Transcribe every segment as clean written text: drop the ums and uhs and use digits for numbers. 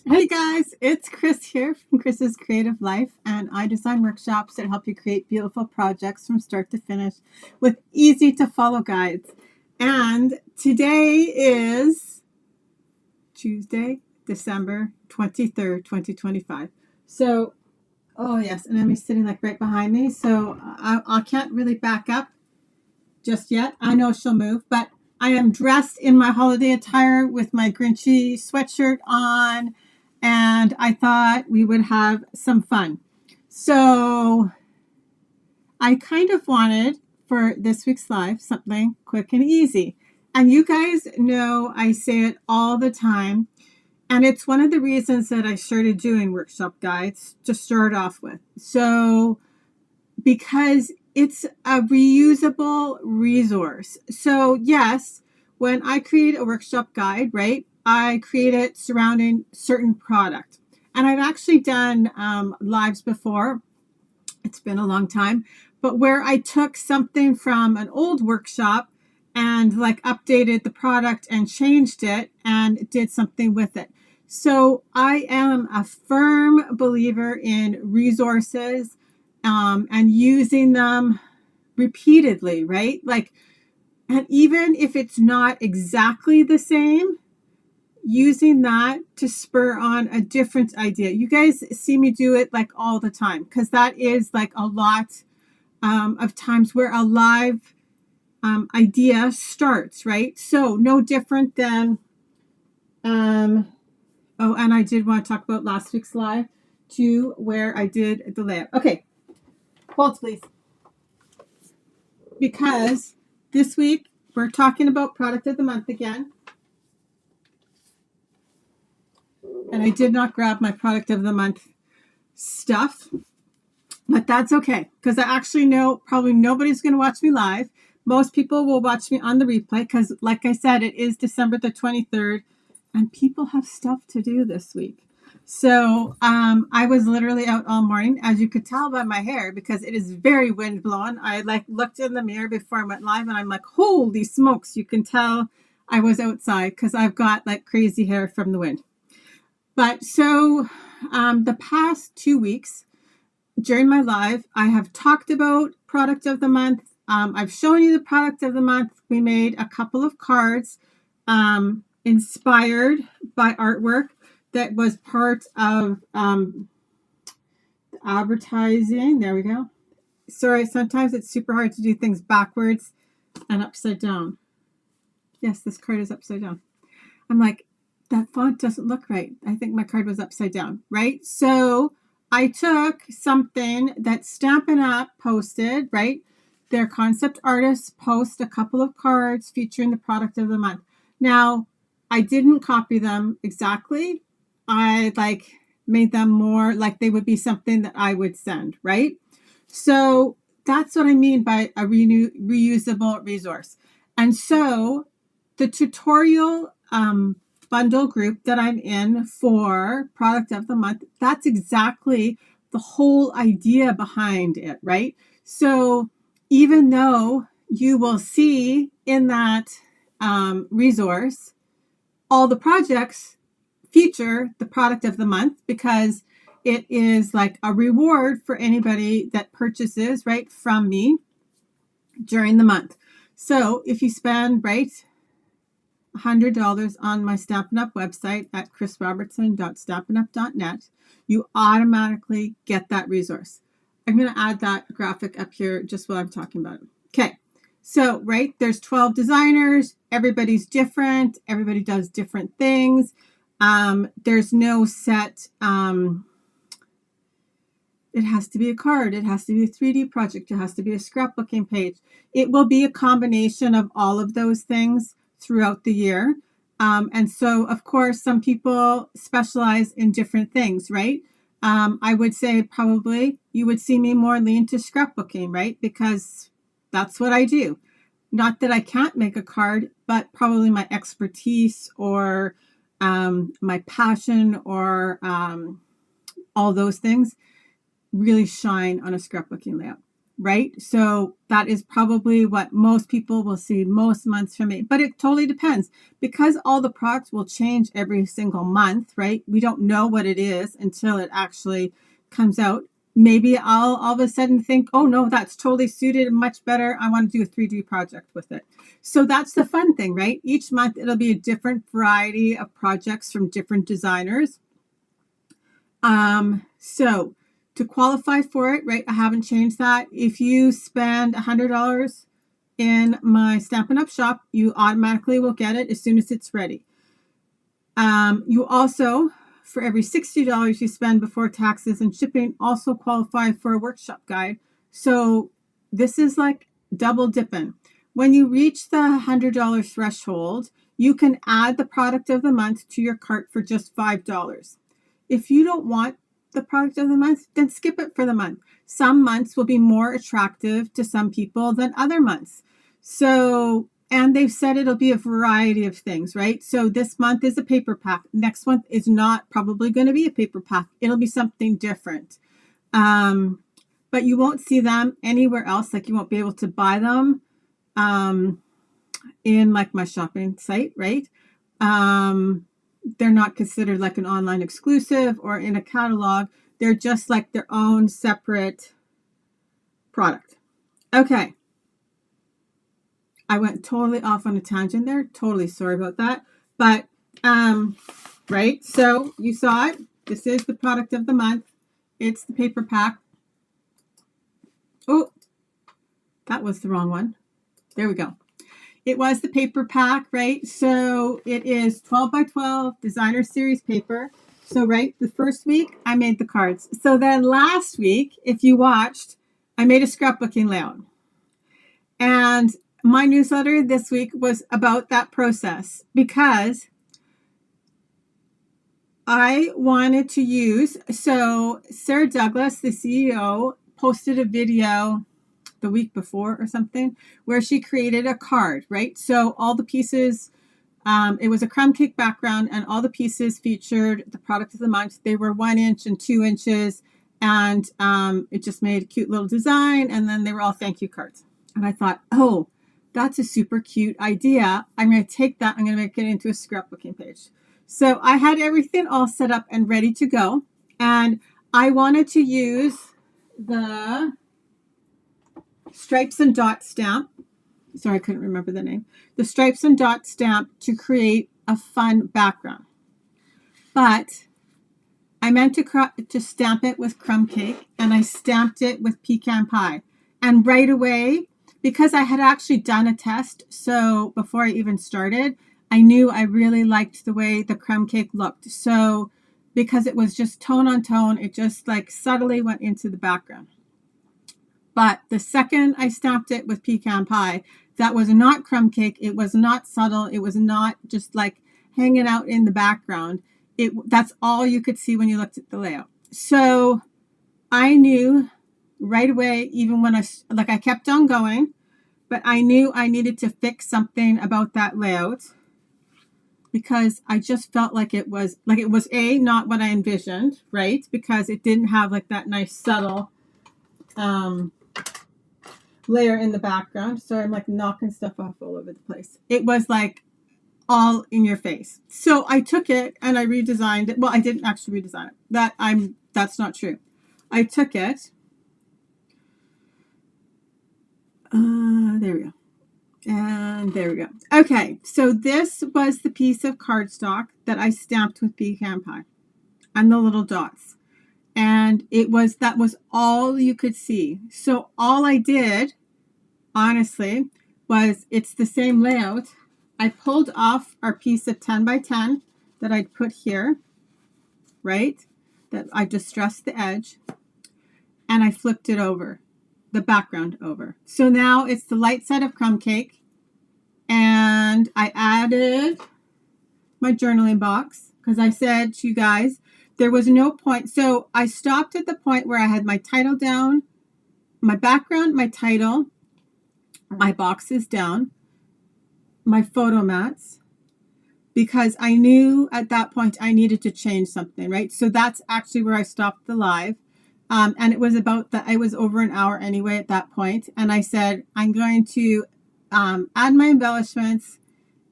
Hey guys, it's Chris here from Chris's Creative Life, and I design workshops that help you create beautiful projects from start to finish with easy to follow guides. And today is Tuesday, December 23rd, 2025. So, oh yes, and Emmy's sitting like right behind me, so I can't really back up just yet. I know she'll move, but I am dressed in my holiday attire with my Grinchy sweatshirt on, and I thought we would have some fun. So I kind of wanted for this week's live something quick and easy. And you guys know I say it all the time. And it's one of the reasons that I started doing workshop guides to start off with. So because it's a reusable resource. So, yes, when I create a workshop guide, right, I create it surrounding certain product. And I've actually done lives before. It's been a long time, but where I took something from an old workshop and like updated the product and changed it and did something with it. So I am a firm believer in resources and using them repeatedly, right? Like, and even if it's not exactly the same, using that to spur on a different idea. You guys see me do it like all the time because that is like a lot of times where a live idea starts, right? So, no different than, oh, and I did want to talk about last week's live too, where I did the layout. Okay, hold please. Because this week we're talking about product of the month again. And I did not grab my product of the month stuff, but that's okay because I actually know probably nobody's going to watch me live. Most people will watch me on the replay because, like I said, it is December the 23rd and people have stuff to do this week. So I was literally out all morning, as you could tell by my hair, because it is very wind blown. I like looked in the mirror before I went live and I'm like, holy smokes, you can tell I was outside because I've got like crazy hair from the wind. But so the past 2 weeks during my live, I have talked about product of the month. I've shown you the product of the month. We made a couple of cards inspired by artwork that was part of advertising. There we go. Sorry, sometimes it's super hard to do things backwards and upside down. Yes, this card is upside down. I'm like, that font doesn't look right. I think my card was upside down, right? So I took something that Stampin' Up! Posted, right? Their concept artists post a couple of cards featuring the product of the month. Now, I didn't copy them exactly. I like made them more like they would be something that I would send, right? So that's what I mean by a reusable resource. And so the tutorial bundle group that I'm in for product of the month, that's exactly the whole idea behind it, right? So even though you will see in that resource, all the projects feature the product of the month because it is like a reward for anybody that purchases right from me during the month. So if you spend right $100 on my Stampin' Up! Website at chrisrobertson.stampinup.net, you automatically get that resource. I'm going to add that graphic up here just while I'm talking about it. Okay, so right, there's 12 designers. Everybody's different. Everybody does different things. There's no set, it has to be a card. It has to be a 3D project. It has to be a scrapbooking page. It will be a combination of all of those things throughout the year. And so, of course, some people specialize in different things, right? I would say probably you would see me more lean to scrapbooking, right? Because that's what I do. Not that I can't make a card, but probably my expertise or my passion or all those things really shine on a scrapbooking layout. right? So that is probably what most people will see most months from me, but it totally depends because all the products will change every single month, right? We don't know what it is until it actually comes out. Maybe I'll all of a sudden think, oh no, that's totally suited and much better. I want to do a 3D project with it. So that's the fun thing, right? Each month it'll be a different variety of projects from different designers. So to qualify for it, right, I haven't changed that. If you spend $100 in my Stampin' Up! Shop, you automatically will get it as soon as it's ready. You also, for every $60 you spend before taxes and shipping, also qualify for a workshop guide. So this is like double dipping. When you reach the $100 threshold, you can add the product of the month to your cart for just $5. If you don't want the product of the month, then skip it for the month. Some months will be more attractive to some people than other months. So, and they've said it'll be a variety of things, right? So this month is a paper pack. Next month is not probably going to be a paper pack. It'll be something different. But you won't see them anywhere else. Like you won't be able to buy them in like my shopping site, right? They're not considered like an online exclusive or in a catalog. They're just like their own separate product. Okay. I went totally off on a tangent there. Totally sorry about that. But, right. So you saw it. This is the product of the month. It's the paper pack. Oh, that was the wrong one. There we go. It was the paper pack, right? So it is 12 by 12 designer series paper. So, right, the first week I made the cards. So then last week, if you watched, I made a scrapbooking layout. And my newsletter this week was about that process because I wanted to use, so Sarah Douglas, the CEO, posted a video the week before or something where she created a card, right? So all the pieces, it was a crumb cake background and all the pieces featured the product of the month. They were 1 inch and 2 inches and it just made a cute little design and then they were all thank you cards. And I thought, oh, that's a super cute idea. I'm going to take that. I'm going to make it into a scrapbooking page. So I had everything all set up and ready to go. And I wanted to use the stripes and dot stamp. Sorry, I couldn't remember the name. The stripes and dot stamp to create a fun background. But I meant to stamp it with crumb cake and I stamped it with pecan pie. And right away, because I had actually done a test, so before I even started, I knew I really liked the way the crumb cake looked. So because it was just tone on tone, it just like subtly went into the background. But the second I stamped it with pecan pie, that was not crumb cake. It was not subtle. It was not just like hanging out in the background. That's all you could see when you looked at the layout. So I knew right away, even when I kept on going, but I knew I needed to fix something about that layout because I just felt like it was not what I envisioned, right? Because it didn't have like that nice subtle layer in the background. So I'm like knocking stuff off all over the place. It was like all in your face. So I took it and I redesigned it. Well, I didn't actually redesign it. That's not true. I took it. There we go. And there we go. Okay, so this was the piece of cardstock that I stamped with pecan pie and the little dots. And that was all you could see. So all I did, honestly, was it's the same layout. I pulled off our piece of 10 by 10 that I'd put here, right? That I distressed the edge and I flipped it over, the background over. So now it's the light side of crumb cake. And I added my journaling box because I said to you guys, there was no point. So I stopped at the point where I had my title down, my background, my title, my boxes down, my photo mats, because I knew at that point I needed to change something, right? So that's actually where I stopped the live. And it was it was over an hour anyway at that point. And I said, I'm going to add my embellishments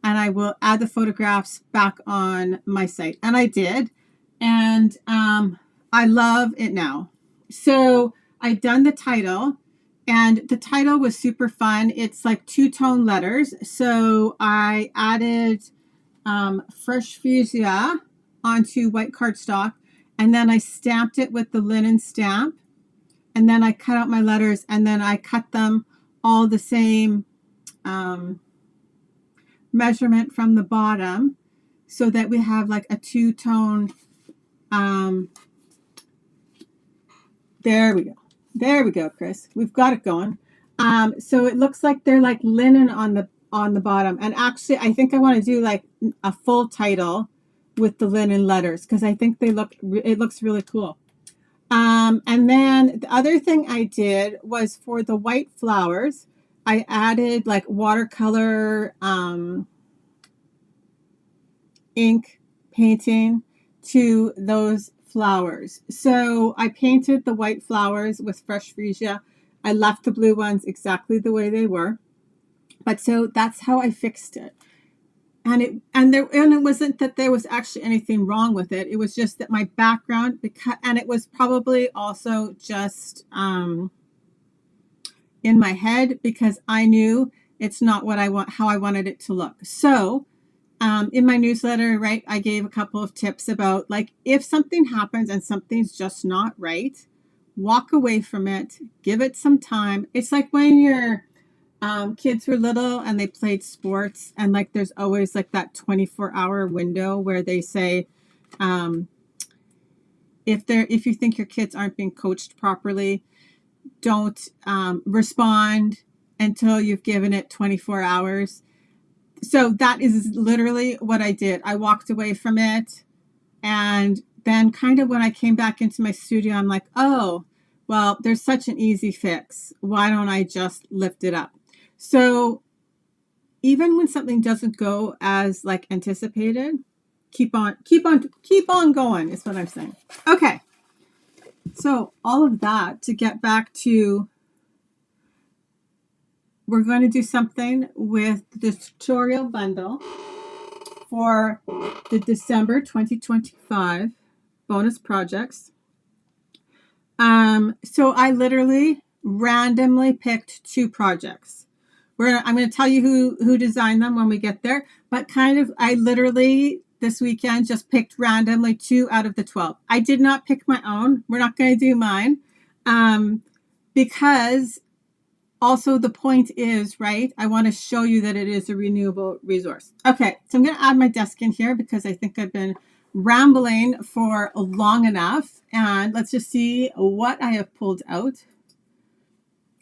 and I will add the photographs back on my site. And I did. And I love it now. So I'd done the title, and the title was super fun. It's like two-tone letters. So I added fresh fuchsia onto white cardstock, and then I stamped it with the linen stamp, and then I cut out my letters, and then I cut them all the same measurement from the bottom, so that we have like a two-tone. There we go. There we go, Chris. We've got it going. So it looks like they're like linen on the bottom. And actually, I think I want to do like a full title with the linen letters, because I think it looks really cool. And then the other thing I did was for the white flowers, I added like watercolor ink painting to those flowers. So I painted the white flowers with fresh fuchsia. I left the blue ones exactly the way they were. But so that's how I fixed it. And it wasn't that there was actually anything wrong with it. It was just that my background, and it was probably also just in my head, because I knew it's not how I wanted it to look. So in my newsletter, right, I gave a couple of tips about, like, if something happens and something's just not right, walk away from it, give it some time. It's like when your kids were little and they played sports, and like there's always like that 24-hour window where they say, if you think your kids aren't being coached properly, don't respond until you've given it 24 hours. So that is literally what I did. I walked away from it. And then kind of when I came back into my studio, I'm like, oh, well, there's such an easy fix. Why don't I just lift it up? So even when something doesn't go as like anticipated, keep on going is what I'm saying. Okay. So all of that to get back to, we're going to do something with the tutorial bundle for the December 2025 bonus projects. So I literally randomly picked 2 projects. I'm going to tell you who designed them when we get there, but I literally this weekend just picked randomly 2 out of the 12. I did not pick my own. We're not going to do mine, because also the point is, right, I want to show you that it is a renewable resource. Okay, so I'm going to add my desk in here because I think I've been rambling for long enough. And let's just see what I have pulled out.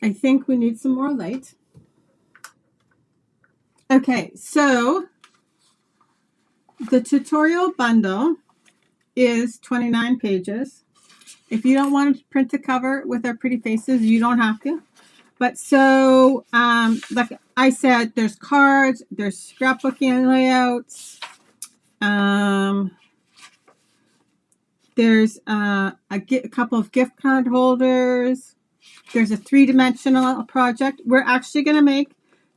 I think we need some more light. Okay, so the tutorial bundle is 29 pages. If you don't want to print the cover with our pretty faces, you don't have to. But so, like I said, there's cards, there's scrapbooking layouts, there's a couple of gift card holders, there's a 3-dimensional project. We're actually going to make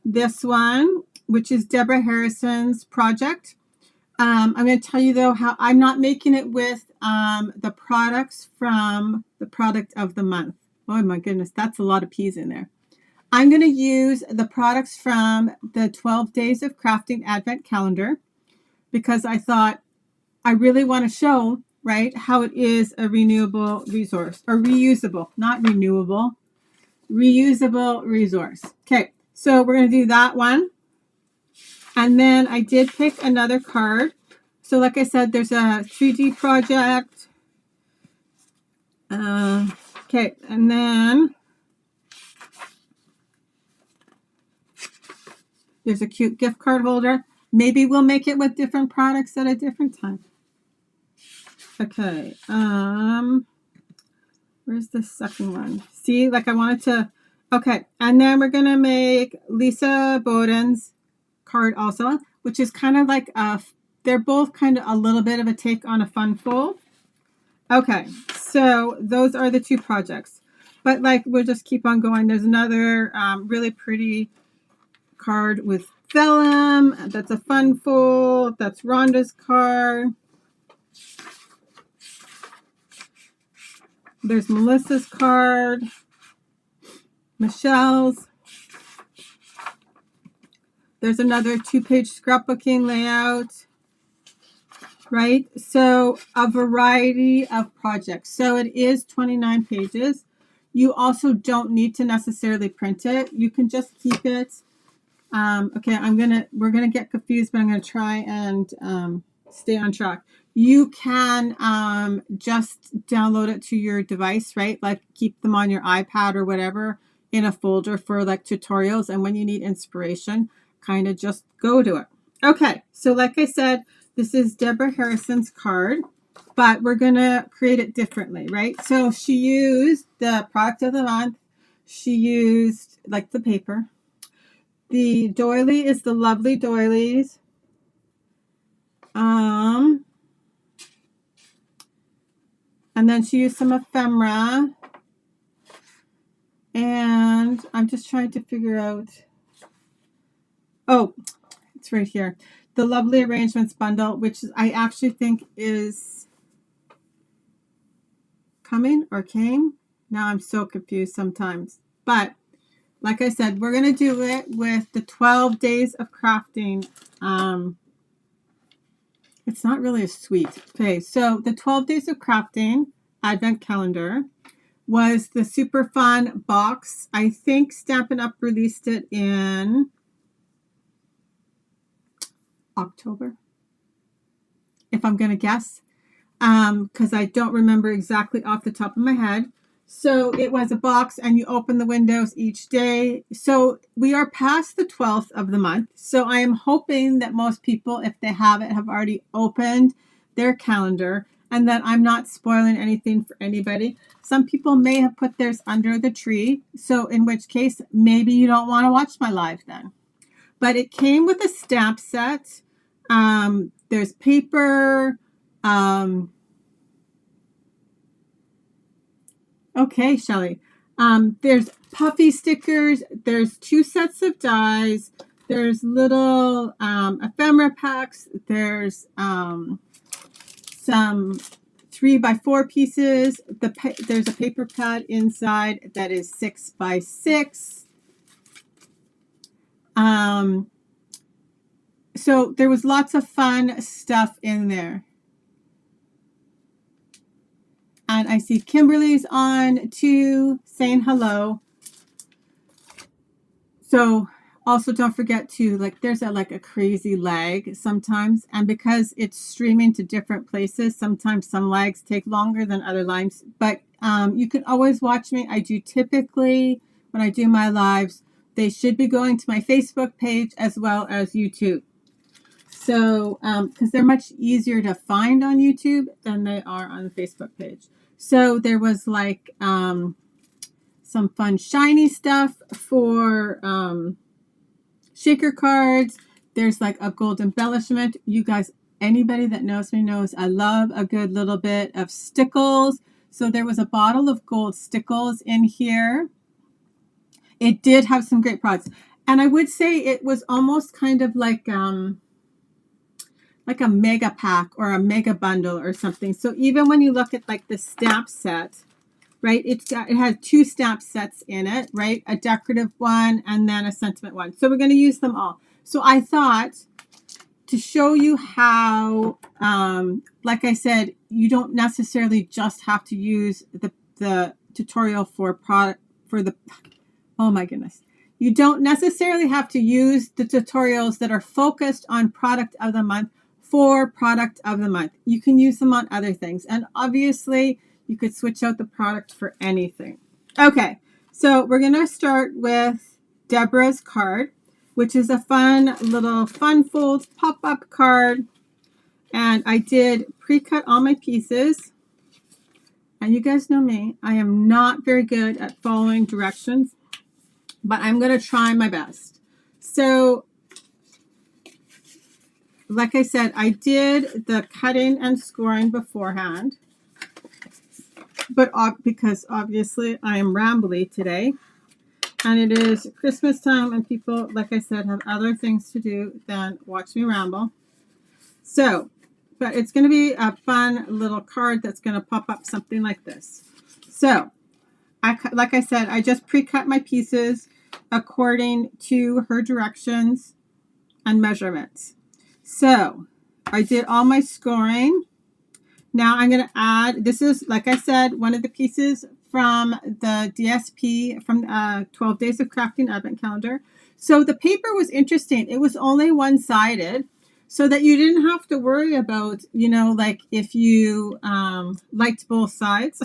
this one, which is Deborah Harrison's project. I'm going to tell you, though, how I'm not making it with the products from the product of the month. Oh, my goodness, that's a lot of P's in there. I'm going to use the products from the 12 Days of Crafting Advent Calendar, because I thought I really want to show, right, how it is a renewable resource, or reusable, not renewable, reusable resource. Okay, so we're going to do that one. And then I did pick another card. So like I said, there's a 3D project. Okay, and then there's a cute gift card holder. Maybe we'll make it with different products at a different time. Okay, where's the second one? See, like I wanted to, okay, and then we're going to make Lisa Bowden's card also, which is kind of like they're both kind of a little bit of a take on a fun fold. Okay, so those are the two projects. But like, we'll just keep on going. There's another really pretty card with vellum. That's a fun fold. That's Rhonda's card. There's Melissa's card. Michelle's. There's another 2-page scrapbooking layout. Right? So a variety of projects. So it is 29 pages. You also don't need to necessarily print it. You can just keep it. Okay, we're gonna get confused, but I'm gonna try and stay on track. You can just download it to your device, right? Like keep them on your iPad or whatever in a folder for like tutorials. And when you need inspiration, kind of just go to it. Okay, so like I said, this is Deborah Harrison's card, but we're going to create it differently, right? So she used the product of the month. She used like the paper. The doily is the Lovely Doilies. And then she used some ephemera. And I'm just trying to figure out. Oh, it's right here. The Lovely Arrangements bundle, which I actually think is coming or came. Now I'm so confused sometimes. But like I said, we're going to do it with the 12 days of crafting. It's not really a suite. Okay, so the 12 days of crafting advent calendar was the super fun box. I think Stampin' Up! Released it in October, if I'm going to guess, because I don't remember exactly off the top of my head. So it was a box and you open the windows each day. So we are past the 12th of the month. So I am hoping that most people, if they have it, have already opened their calendar and that I'm not spoiling anything for anybody. Some people may have put theirs under the tree. So in which case, maybe you don't want to watch my live then. But it came with a stamp set. There's paper. Okay, Shelly. There's puffy stickers. There's 2 sets of dies. There's little ephemera packs. There's some 3x4 pieces. There's a paper pad inside that is 6x6. So there was lots of fun stuff in there. And I see Kimberly's on too, saying hello. So also don't forget to, like, there's a crazy lag sometimes. And because it's streaming to different places, sometimes some lags take longer than other lives. But you can always watch me. I do typically, when I do my lives, they should be going to my Facebook page as well as YouTube. So, because they're much easier to find on YouTube than they are on the Facebook page. So there was like some fun shiny stuff for shaker cards. There's like a gold embellishment. You guys, anybody that knows me knows I love a good little bit of stickles. So there was a bottle of gold stickles in here. It did have some great products. And I would say it was almost kind of like a mega pack or a mega bundle or something. So even when you look at like the stamp set, right, it has 2 stamp sets in it, right? A decorative one and then a sentiment one. So we're going to use them all. So I thought to show you how, like I said, you don't necessarily just have to use the tutorial for oh my goodness. You don't necessarily have to use the tutorials that are focused on product of the month for product of the month. You can use them on other things. And obviously, you could switch out the product for anything. Okay, so we're going to start with Deborah's card, which is a fun little fun fold pop-up card. And I did pre-cut all my pieces. And you guys know me. I am not very good at following directions, but I'm going to try my best. So, like I said, I did the cutting and scoring beforehand. but because obviously I am rambly today, and it is Christmas time, and people, like I said, have other things to do than watch me ramble. So, but it's going to be a fun little card that's going to pop up something like this. So, like I said, I just pre-cut my pieces according to her directions and measurements. So, I did all my scoring. Now I'm going to add, this is, like I said, one of the pieces from the DSP, from 12 Days of Crafting Advent Calendar. So the paper was interesting. It was only one-sided, so that you didn't have to worry about, you know, like if you liked both sides,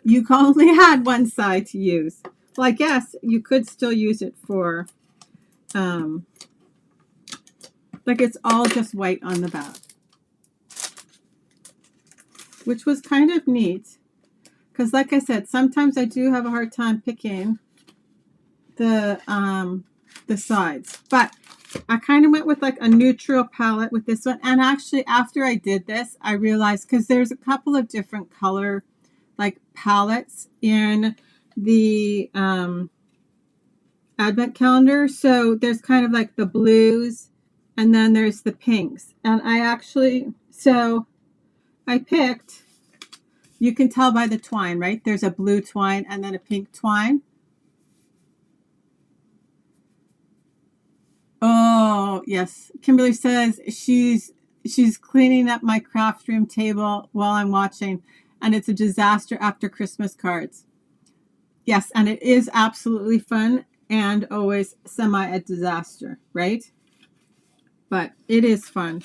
you only had one side to use. Well, I guess you could still use it for, like it's all just white on the back, which was kind of neat. Because like I said, sometimes I do have a hard time picking the sides. But I kind of went with like a neutral palette with this one. And actually, after I did this, I realized, because there's a couple of different color like palettes in the Advent calendar. So there's kind of like the blues, and then there's the pinks. And I actually, so I picked, you can tell by the twine, right? There's a blue twine and then a pink twine. Oh, yes. Kimberly says she's cleaning up my craft room table while I'm watching, and it's a disaster after Christmas cards. Yes, and it is absolutely fun and always semi a disaster, right? But it is fun.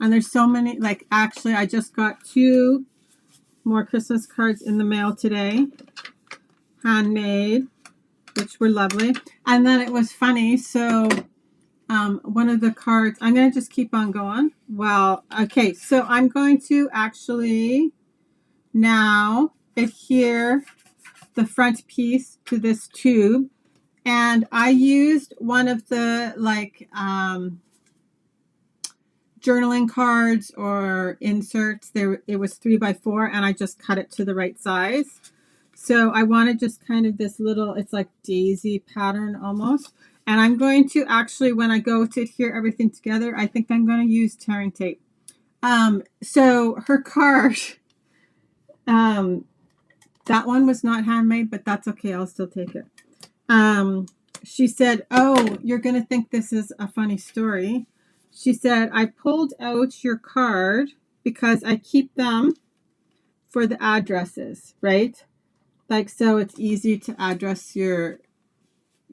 And there's so many, like actually I just got 2 more Christmas cards in the mail today, handmade, which were lovely. And then it was funny, so one of the cards, I'm going to just keep on going. Well, okay, so I'm going to actually now adhere the front piece to this tube, and I used one of the like journaling cards or inserts. There, it was 3x4, and I just cut it to the right size. So I wanted just kind of this little, it's like daisy pattern almost. And I'm going to actually, when I go to adhere everything together, I think I'm going to use tearing tape. So her card, that one was not handmade, but that's okay. I'll still take it. She said, oh, you're going to think this is a funny story. She said, I pulled out your card because I keep them for the addresses, right? Like, so it's easy to address your,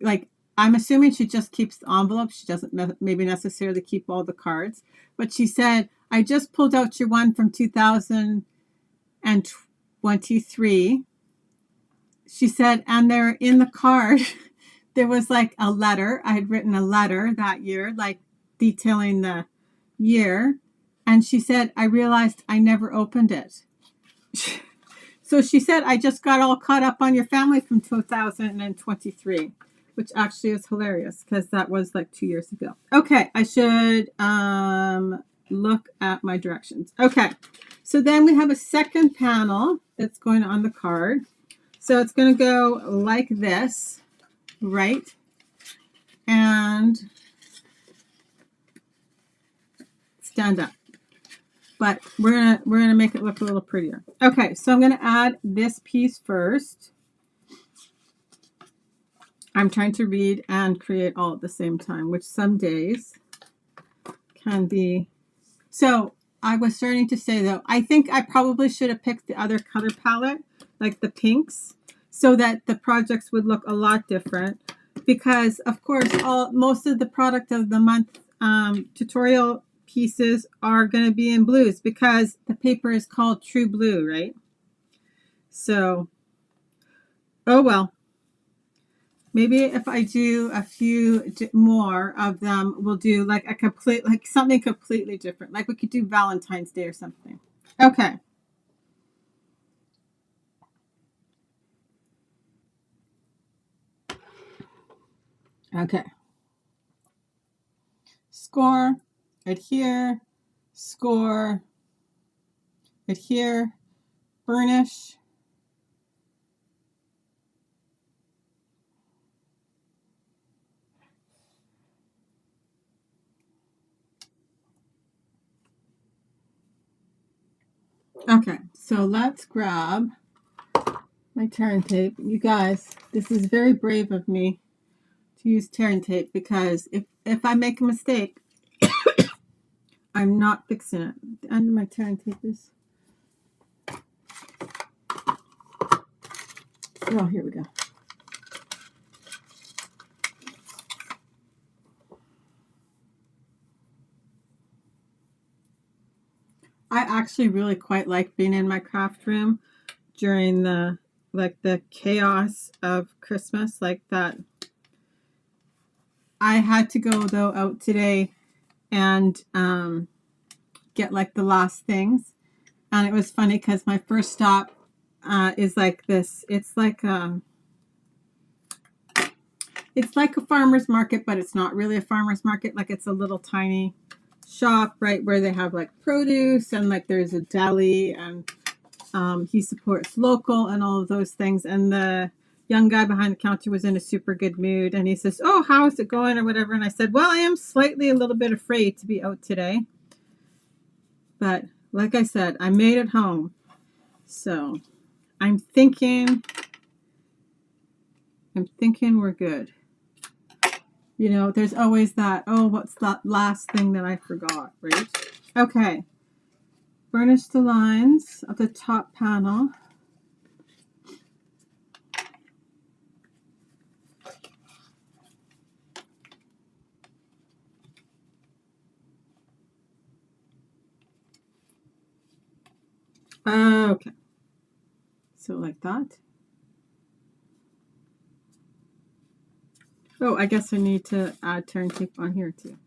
like, I'm assuming she just keeps the envelopes. She doesn't maybe necessarily keep all the cards. But she said, I just pulled out your one from 2023. She said, and they're in the card. There was like a letter. I had written a letter that year, like detailing the year. And she said, I realized I never opened it. So she said, I just got all caught up on your family from 2023, which actually is hilarious because that was like 2 years ago. Okay, I should look at my directions. Okay, so then we have a second panel that's going on the card. So it's going to go like this, right? And stand up. But we're gonna make it look a little prettier. Okay, so I'm gonna add this piece first. I'm trying to read and create all at the same time, which some days can be. So I was starting to say though, I think I probably should have picked the other color palette, like the pinks, so that the projects would look a lot different. Because of course, most of the product of the month tutorial pieces are going to be in blues because the paper is called True Blue, right? So, oh well. Maybe if I do a few more of them, we'll do like something completely different. Like we could do Valentine's Day or something. Okay. Okay. Score, adhere, score, adhere, burnish. Okay, so let's grab my tearing tape. You guys, this is very brave of me to use tearing tape because if I make a mistake, I'm not fixing it. The end of my tearing tape is... Oh, here we go. I actually really quite like being in my craft room during the chaos of Christmas like that. I had to go though out today and get like the last things, and it was funny because my first stop is like this. It's like a farmer's market, but it's not really a farmer's market. Like it's a little tiny shop, right, where they have like produce and like there's a deli, and he supports local and all of those things. And the young guy behind the counter was in a super good mood, and he says, "Oh, how is it going?" or whatever. And I said, "Well, I am slightly a little bit afraid to be out today, but like I said, I made it home, so I'm thinking we're good." You know, there's always that, oh, what's that last thing that I forgot, right? Okay. Burnish the lines of the top panel. Okay. So like that. Oh, I guess I need to add tearing tape on here too.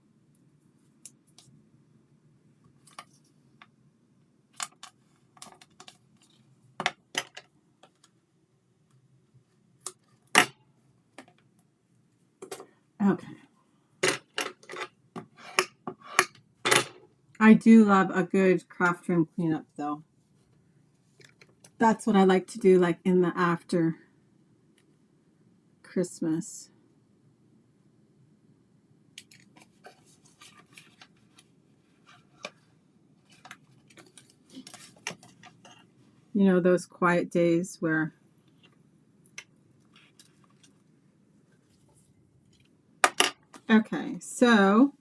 Okay. I do love a good craft room cleanup though. That's what I like to do, like in the after Christmas. You know, those quiet days where okay, so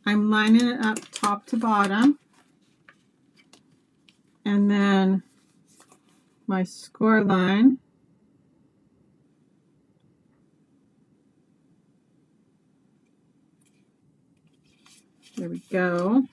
I'm lining it up top to bottom, and then my score line there we go.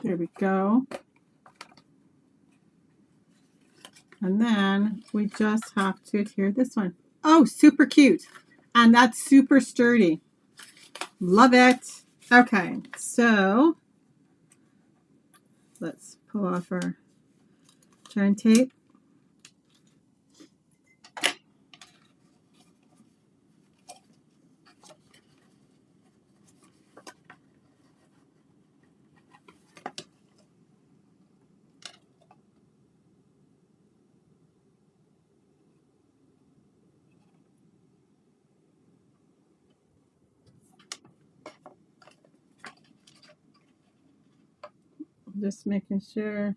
There we go. And then we just have to adhere this one. Oh, super cute. And that's super sturdy. Love it. Okay, so let's pull off our tearing tape. Just making sure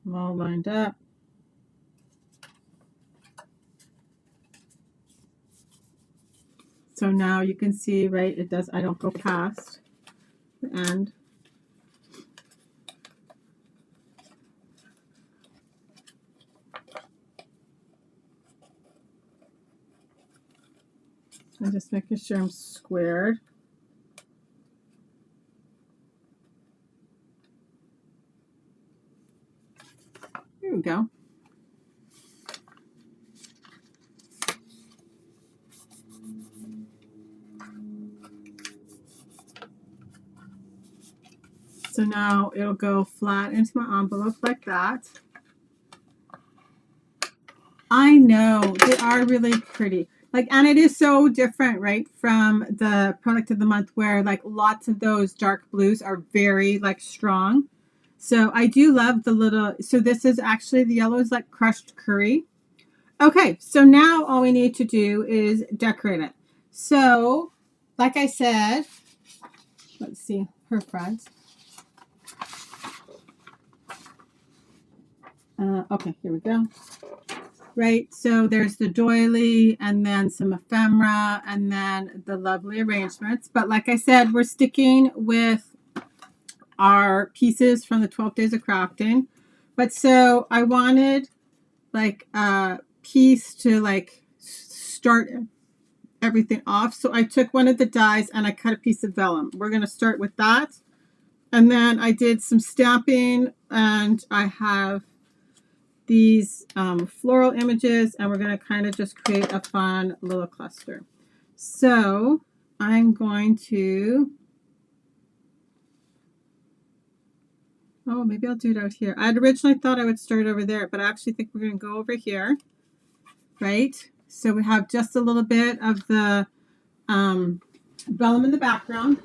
I'm all lined up. So now you can see, right, it does, I don't go past the end. I'm just making sure I'm squared. Here we go. So now it'll go flat into my envelope like that. I know, they are really pretty. Like, and it is so different, right, from the product of the month where like lots of those dark blues are very like strong. So I do love the little, so this is actually, the yellow is like crushed curry. Okay, so now all we need to do is decorate it. So, like I said, let's see, her front. Okay, here we go. Right, so there's the doily and then some ephemera and then the lovely arrangements. But like I said, we're sticking with our pieces from the 12 Days of Crafting. But so I wanted like a piece to like start everything off. So I took one of the dies and I cut a piece of vellum. We're going to start with that. And then I did some stamping and I have these floral images, and we're going to kind of just create a fun little cluster. So I'm going to, oh, maybe I'll do it out here. I'd originally thought I would start over there, but I actually think we're going to go over here, right? So we have just a little bit of the vellum in the background.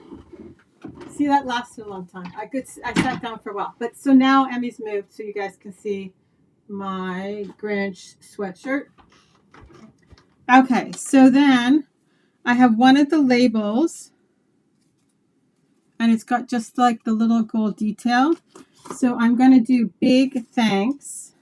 See, that lasted a long time. I sat down for a while. But so now Emmy's moved so you guys can see my Grinch sweatshirt. Okay, so then I have one of the labels and it's got just like the little gold detail. So I'm going to do big thanks.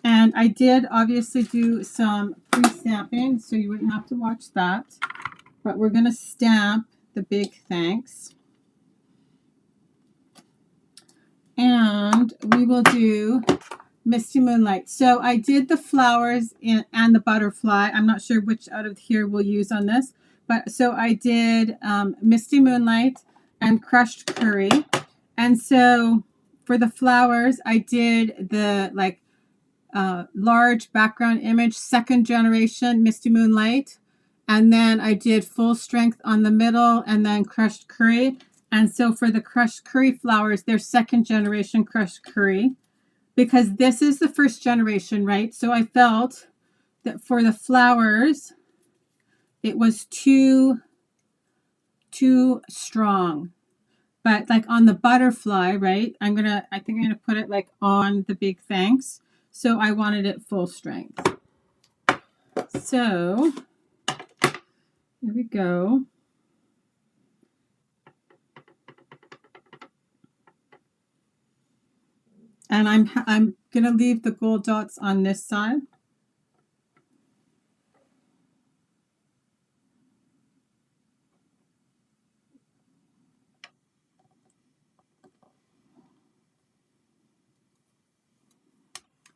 And I did obviously do some pre-stamping, so you wouldn't have to watch that. But we're going to stamp the big thanks. And we will do Misty Moonlight. So I did the flowers and the butterfly. I'm not sure which out of here we'll use on this. But so I did Misty Moonlight and crushed curry. And so for the flowers, I did the like large background image, second generation Misty Moonlight. And then I did full strength on the middle and then crushed curry. And so for the crushed curry flowers, they're second generation crushed curry because this is the first generation, right? So I felt that for the flowers, it was too strong. But like on the butterfly, right? I think I'm gonna put it like on the big thanks. So I wanted it full strength. So here we go. And I'm going to leave the gold dots on this side.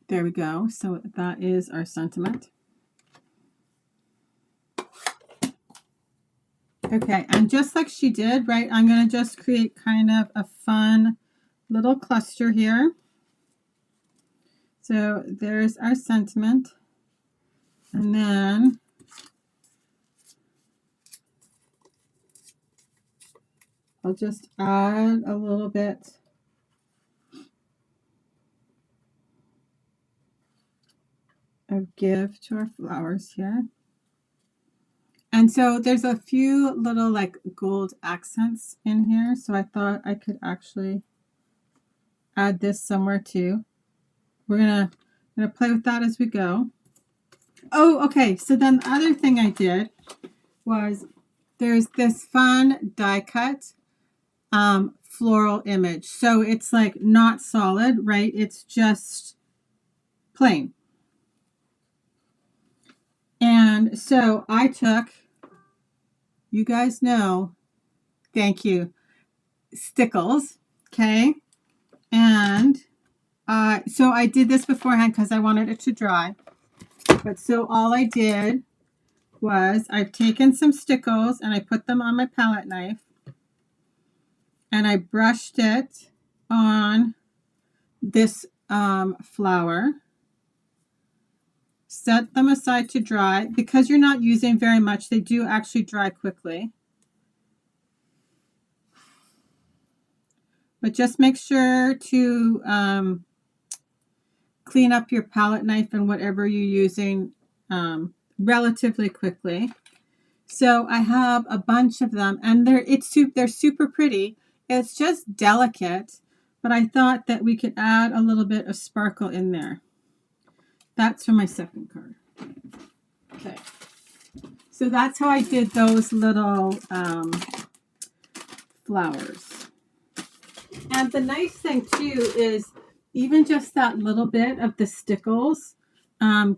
There we go. So that is our sentiment. Okay, and just like she did, right, I'm going to just create kind of a fun little cluster here. So there's our sentiment. And then I'll just add a little bit of give to our flowers here. And so there's a few little like gold accents in here. So I thought I could actually add this somewhere too. We're gonna play with that as we go. Oh, okay. So then the other thing I did was there's this fun die cut floral image. So it's like not solid, right? It's just plain. And so I took, you guys know, thank you, stickles, okay? And so I did this beforehand because I wanted it to dry. But so all I did was I've taken some stickles and I put them on my palette knife and I brushed it on this flower. Set them aside to dry. Because you're not using very much, they do actually dry quickly. But just make sure to clean up your palette knife and whatever you're using relatively quickly. So I have a bunch of them, and they're super pretty. It's just delicate, but I thought that we could add a little bit of sparkle in there. That's for my second card. Okay. So that's how I did those little flowers. And the nice thing too is even just that little bit of the stickles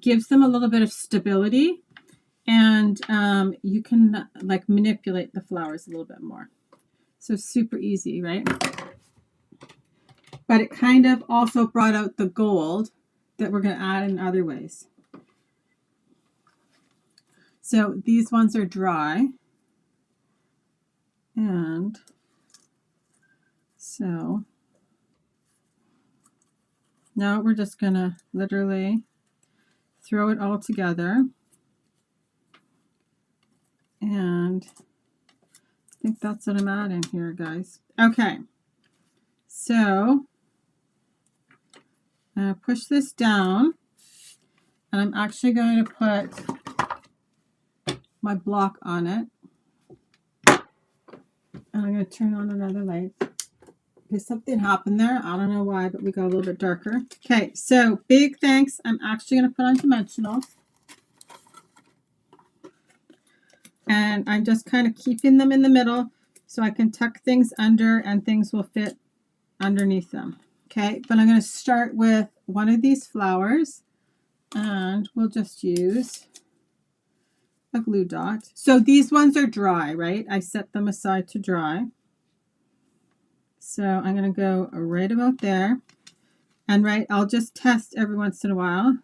gives them a little bit of stability, and you can like manipulate the flowers a little bit more. So super easy, right? But it kind of also brought out the gold that we're going to add in other ways. So these ones are dry. And so now we're just going to literally throw it all together. And I think that's what I'm adding here, guys. Okay. So push this down. And I'm actually going to put my block on it. And I'm going to turn on another light. Because something happened there. I don't know why, but we got a little bit darker. Okay, so big thanks. I'm actually going to put on dimensionals. And I'm just kind of keeping them in the middle so I can tuck things under and things will fit underneath them. Okay, but I'm going to start with one of these flowers. And we'll just use a glue dot. So these ones are dry, right? I set them aside to dry. So I'm going to go right about there. And right, I'll just test every once in a while.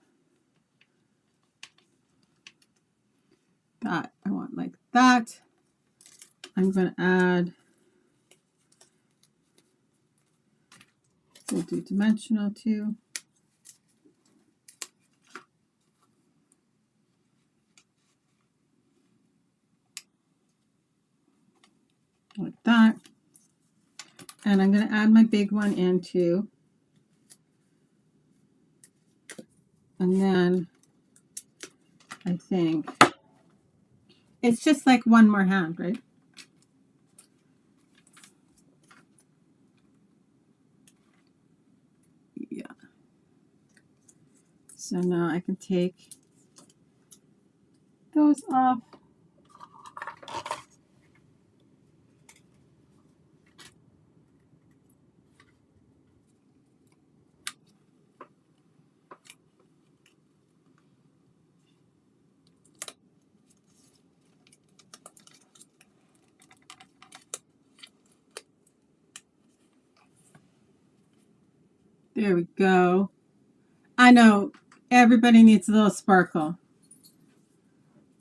That I want like that. I'm going to add, we'll do dimensional too. Like that. And I'm going to add my big one in too. And then I think it's just like one more hand, right? Yeah. So now I can take those off. There we go. I know everybody needs a little sparkle.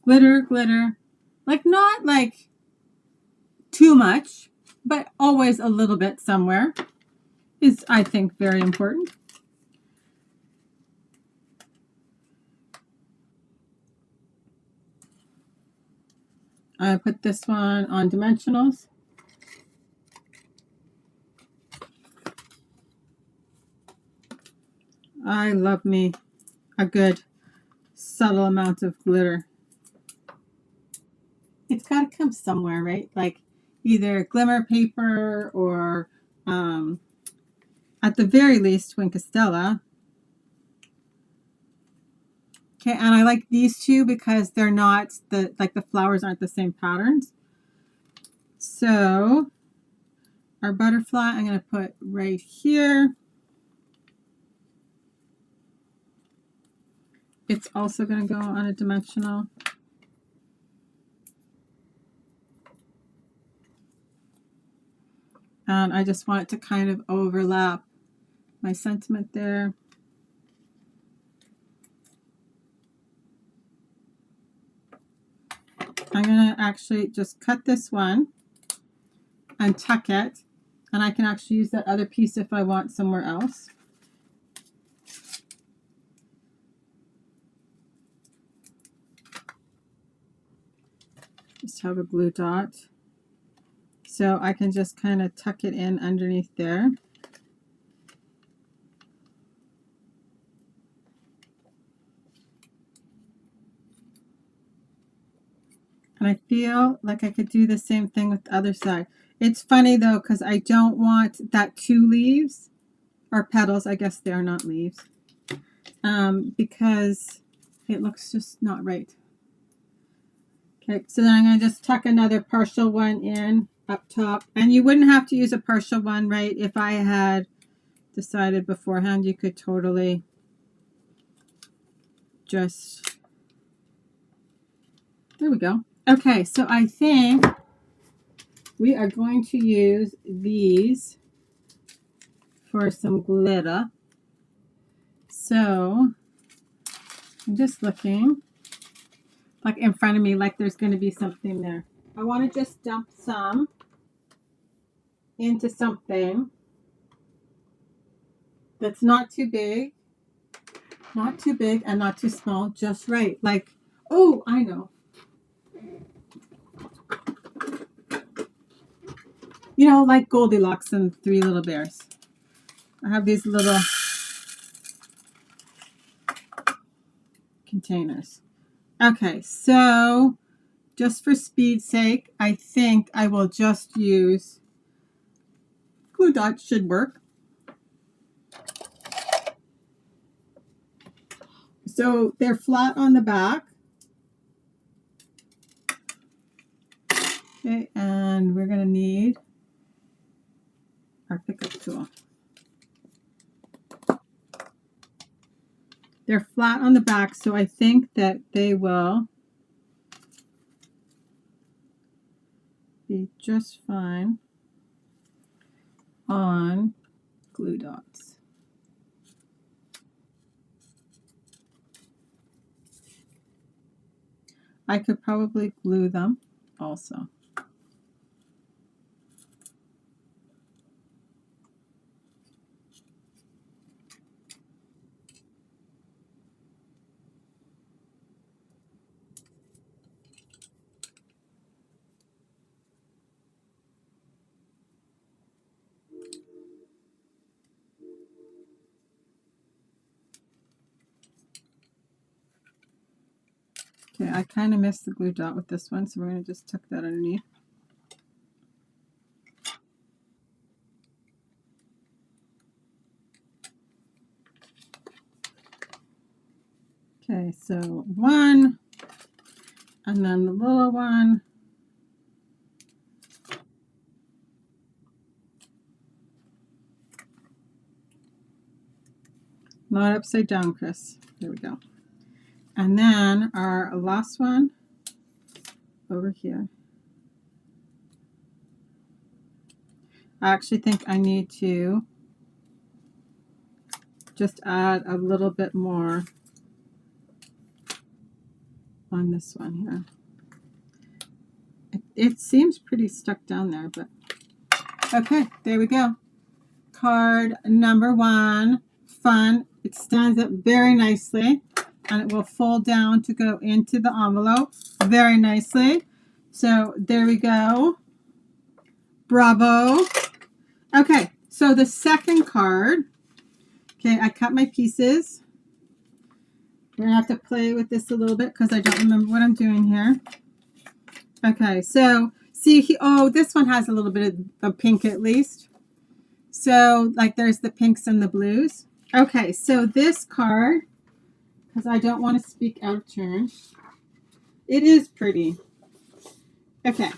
Glitter, glitter. Like not like too much, but always a little bit somewhere is, I think, very important. I put this one on dimensionals. I love me a good subtle amount of glitter. It's got to come somewhere, right? Like either glimmer paper or at the very least Winkostella. Okay, and I like these two because they're not the flowers aren't the same patterns. So our butterfly I'm going to put right here. It's also going to go on a dimensional. And I just want it to kind of overlap my sentiment there. I'm going to actually just cut this one and tuck it. And I can actually use that other piece if I want somewhere else. just have a glue dot. So I can just kind of tuck it in underneath there. And I feel like I could do the same thing with the other side. It's funny though, because I don't want that 2 leaves or petals. I guess they are not leaves. Because it looks just not right. Okay, so then I'm going to just tuck another partial one in up top. And you wouldn't have to use a partial one, right? If I had decided beforehand, you could totally just, there we go. Okay, so I think we are going to use these for some glitter. So I'm just looking like in front of me, like there's going to be something there. I want to just dump some into something that's not too big and not too small, just right. Like, oh, I know. You know, like Goldilocks and 3 Little Bears. I have these little containers. Okay, so just for speed's sake, I think I will just use glue dots. Should work. So they're flat on the back. Okay, and we're going to need our pickup tool. They're flat on the back, so I think that they will be just fine on glue dots. I could probably glue them also. Okay, I kind of missed the glue dot with this one, so we're going to just tuck that underneath. Okay, so 1, and then the little one. Not upside down, Chris. There we go. And then our last one over here. I actually think I need to just add a little bit more on this one here. It seems pretty stuck down there, but okay, there we go. Card number 1, fun. It stands up very nicely, and it will fold down to go into the envelope very nicely. So there we go. Bravo. Okay, so the second card. Okay, I cut my pieces. We're going to have to play with this a little bit because I don't remember what I'm doing here. Okay, so see, oh, this one has a little bit of pink at least. So, like, there's the pinks and the blues. Okay, so this card, because I don't want to speak out of turn, it is pretty. Okay,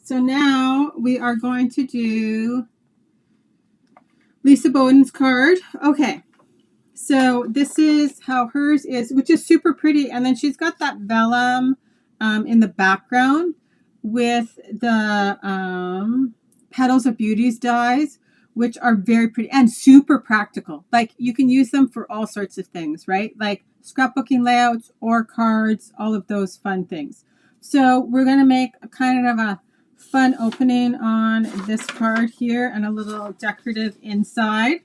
so now we are going to do Lisa Bowden's card. Okay. So this is how hers is, which is super pretty. And then she's got that vellum in the background with the Petals of Beauties dies, which are very pretty and super practical. Like you can use them for all sorts of things, right? Like scrapbooking layouts or cards, all of those fun things. So we're going to make a kind of a fun opening on this card here and a little decorative inside.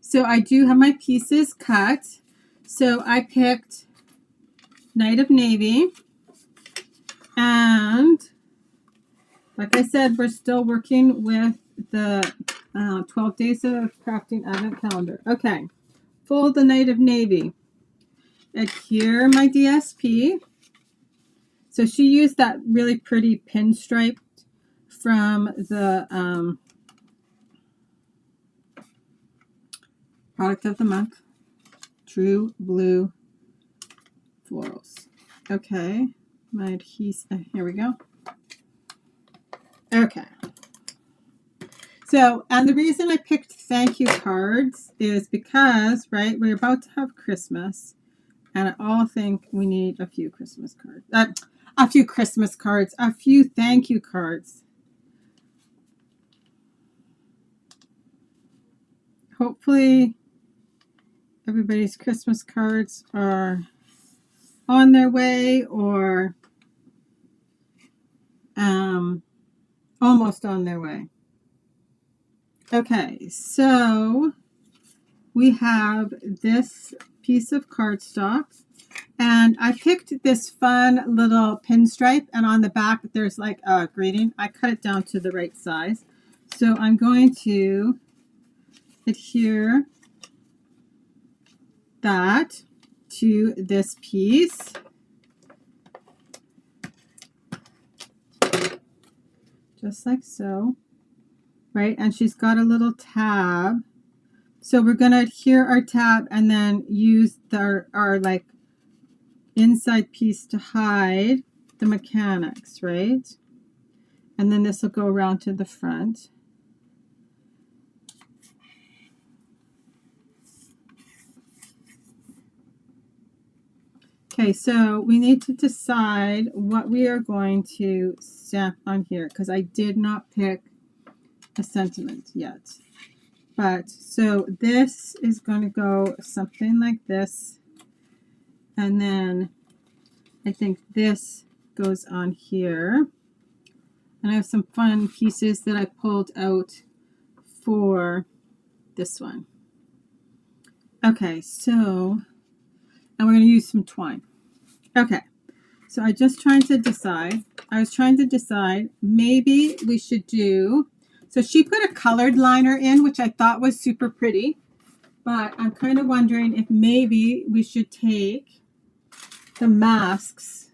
So I do have my pieces cut. So I picked Night of Navy. And like I said, we're still working with the 12 days of crafting advent calendar. Okay, fold the Night of Navy. Adhere my DSP. So she used that really pretty pinstripe from the product of the month, True Blue Florals. Okay, my adhesive, here we go. Okay. So, and the reason I picked thank you cards is because, right, we're about to have Christmas, and I all think we need a few Christmas cards. A few Christmas cards, a few thank you cards. Hopefully, everybody's Christmas cards are on their way or almost on their way. Okay, so we have this piece of cardstock, and I picked this fun little pinstripe, and on the back there's like a greeting. I cut it down to the right size. So I'm going to adhere that to this piece. Just like so, right? And she's got a little tab. So we're going to adhere our tab and then use our like inside piece to hide the mechanics, right? And then this will go around to the front. Okay, so we need to decide what we are going to stamp on here because I did not pick a sentiment yet. But so this is going to go something like this. And then I think this goes on here. And I have some fun pieces that I pulled out for this one. Okay, so, and we're going to use some twine. Okay, so I was trying to decide, maybe we should do, so she put a colored liner in, which I thought was super pretty, but I'm kind of wondering if maybe we should take the masks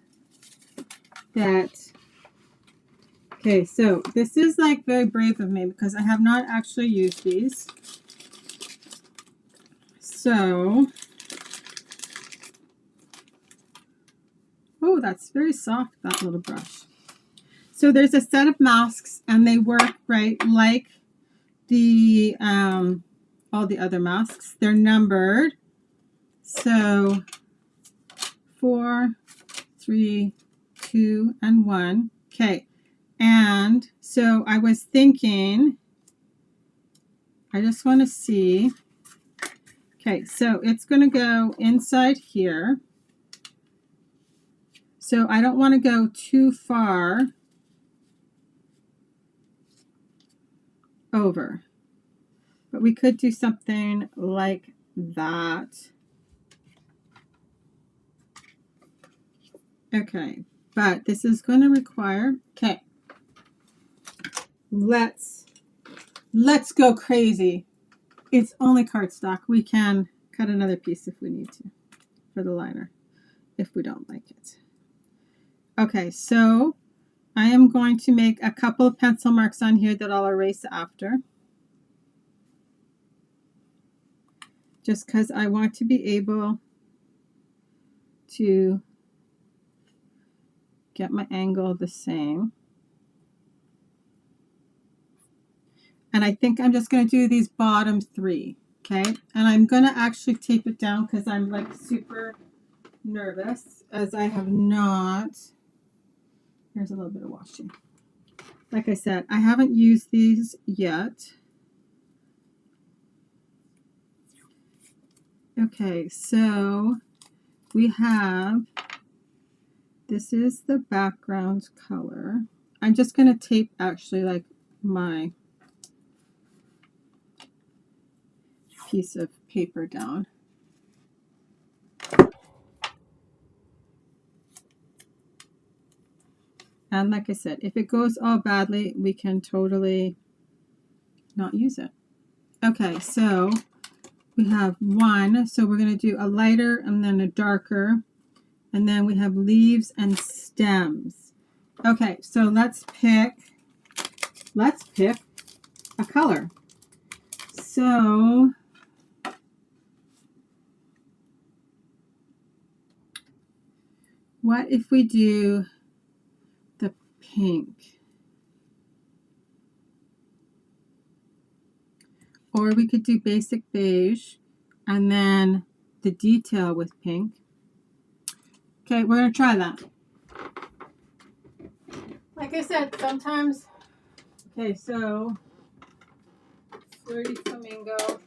that, okay, so this is like very brave of me because I have not actually used these. So, oh, that's very soft, that little brush. So there's a set of masks and they work right like the all the other masks. They're numbered. So 4, 3, 2, and 1. Okay. And so I was thinking, I just want to see. Okay, so it's going to go inside here. So I don't want to go too far over. But we could do something like that. Okay, but this is going to require, okay, let's go crazy. It's only cardstock. We can cut another piece if we need to for the liner, if we don't like it. Okay, so I am going to make a couple of pencil marks on here that I'll erase after. Just because I want to be able to get my angle the same. And I think I'm just going to do these bottom 3, okay? And I'm going to actually tape it down because I'm like super nervous as I have not. Here's a little bit of washi. Like I said, I haven't used these yet. Okay, so we have, this is the background color. I'm just going to tape actually like my piece of paper down. And like I said, if it goes all badly, we can totally not use it. Okay, so we have one. So we're going to do a lighter and then a darker. And then we have leaves and stems. Okay, so let's pick a color. So what if we do the pink? Or we could do basic beige and then the detail with pink. Okay, we're going to try that. Like I said, sometimes, okay, so Flirty Flamingo.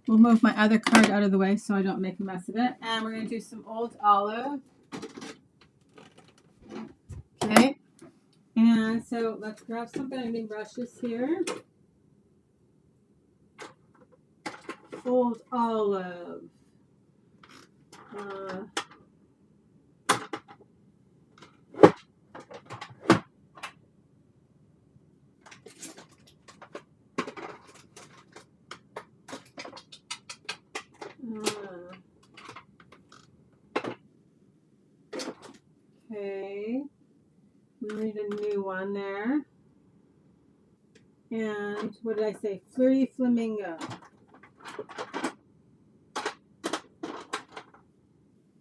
We'll move my other card out of the way so I don't make a mess of it. And we're going to do some Old Olive. Okay, and so let's grab some blending brushes here. Old Olive. Okay, we need a new one there. And what did I say? Flirty Flamingo.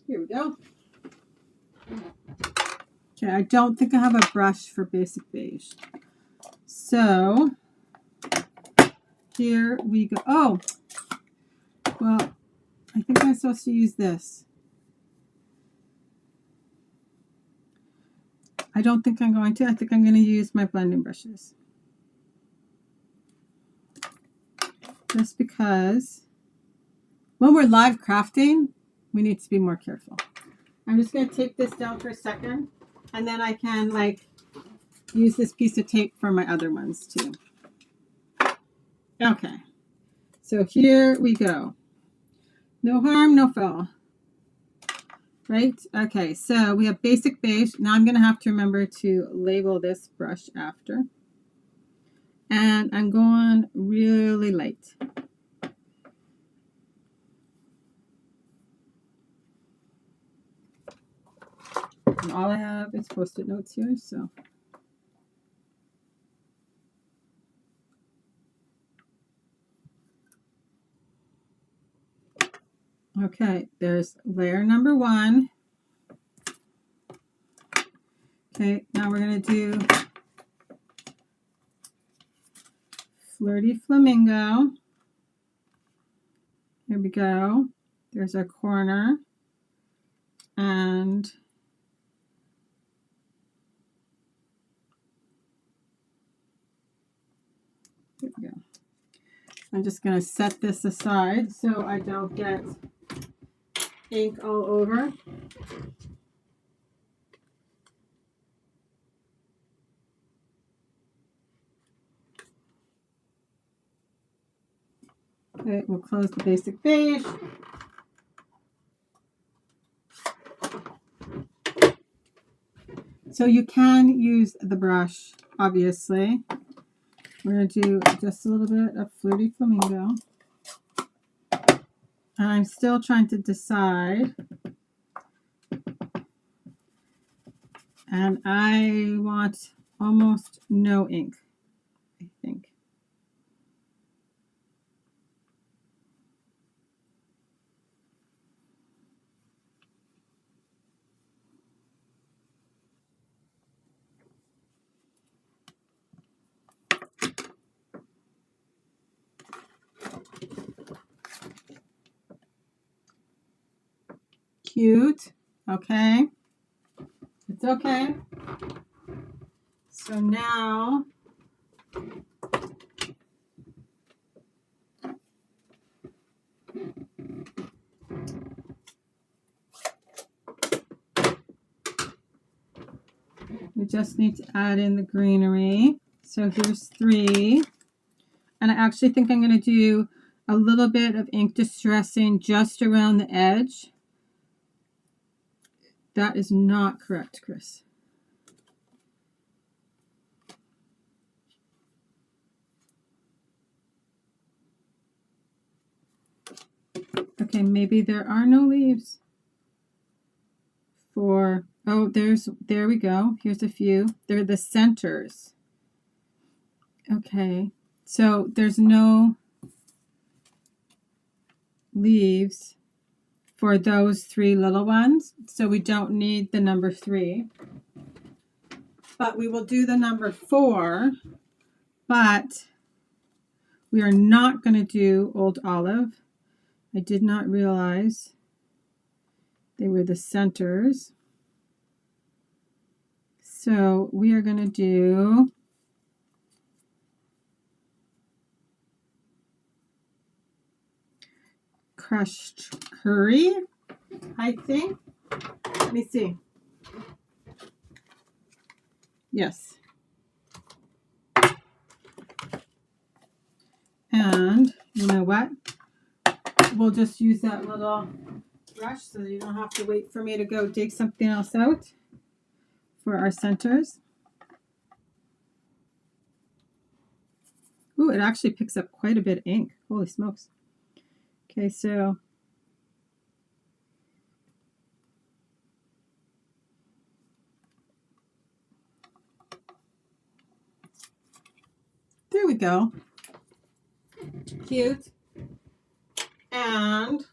Here we go. Okay, I don't think I have a brush for basic beige. So here we go. Oh, well, I think I'm supposed to use this. I don't think I'm going to. I think I'm going to use my blending brushes. Just because when we're live crafting, we need to be more careful. I'm just going to tape this down for a second, and then I can like use this piece of tape for my other ones too. Okay, so here we go. No harm, no foul. Right? Okay, so we have basic beige. Now I'm going to have to remember to label this brush after. And I'm going really light. And all I have is Post-it notes here, so. Okay, there's layer number one. Okay, now we're going to do Flirty Flamingo. Here we go. There's our corner. And here we go. I'm just going to set this aside so I don't get ink all over. Okay, we'll close the basic beige. So you can use the brush, obviously. We're going to do just a little bit of Flirty Flamingo. And I'm still trying to decide. And I want almost no ink, I think. Cute. Okay. It's okay. So now we just need to add in the greenery. So here's 3. And I actually think I'm going to do a little bit of ink distressing just around the edge. that is not correct, Chris. Okay, maybe there are no leaves for, oh, there we go. Here's a few. They're the centers. Okay, so there's no leaves for those 3 little ones, so we don't need the number 3. But we will do the number 4, but we are not going to do Old Olive. I did not realize they were the centers. So we are going to do crushed curry, I think. Let me see. Yes. And you know what? We'll just use that little brush so you don't have to wait for me to go dig something else out for our centers. Ooh, it actually picks up quite a bit of ink. Holy smokes. Okay, so there we go. Cute. And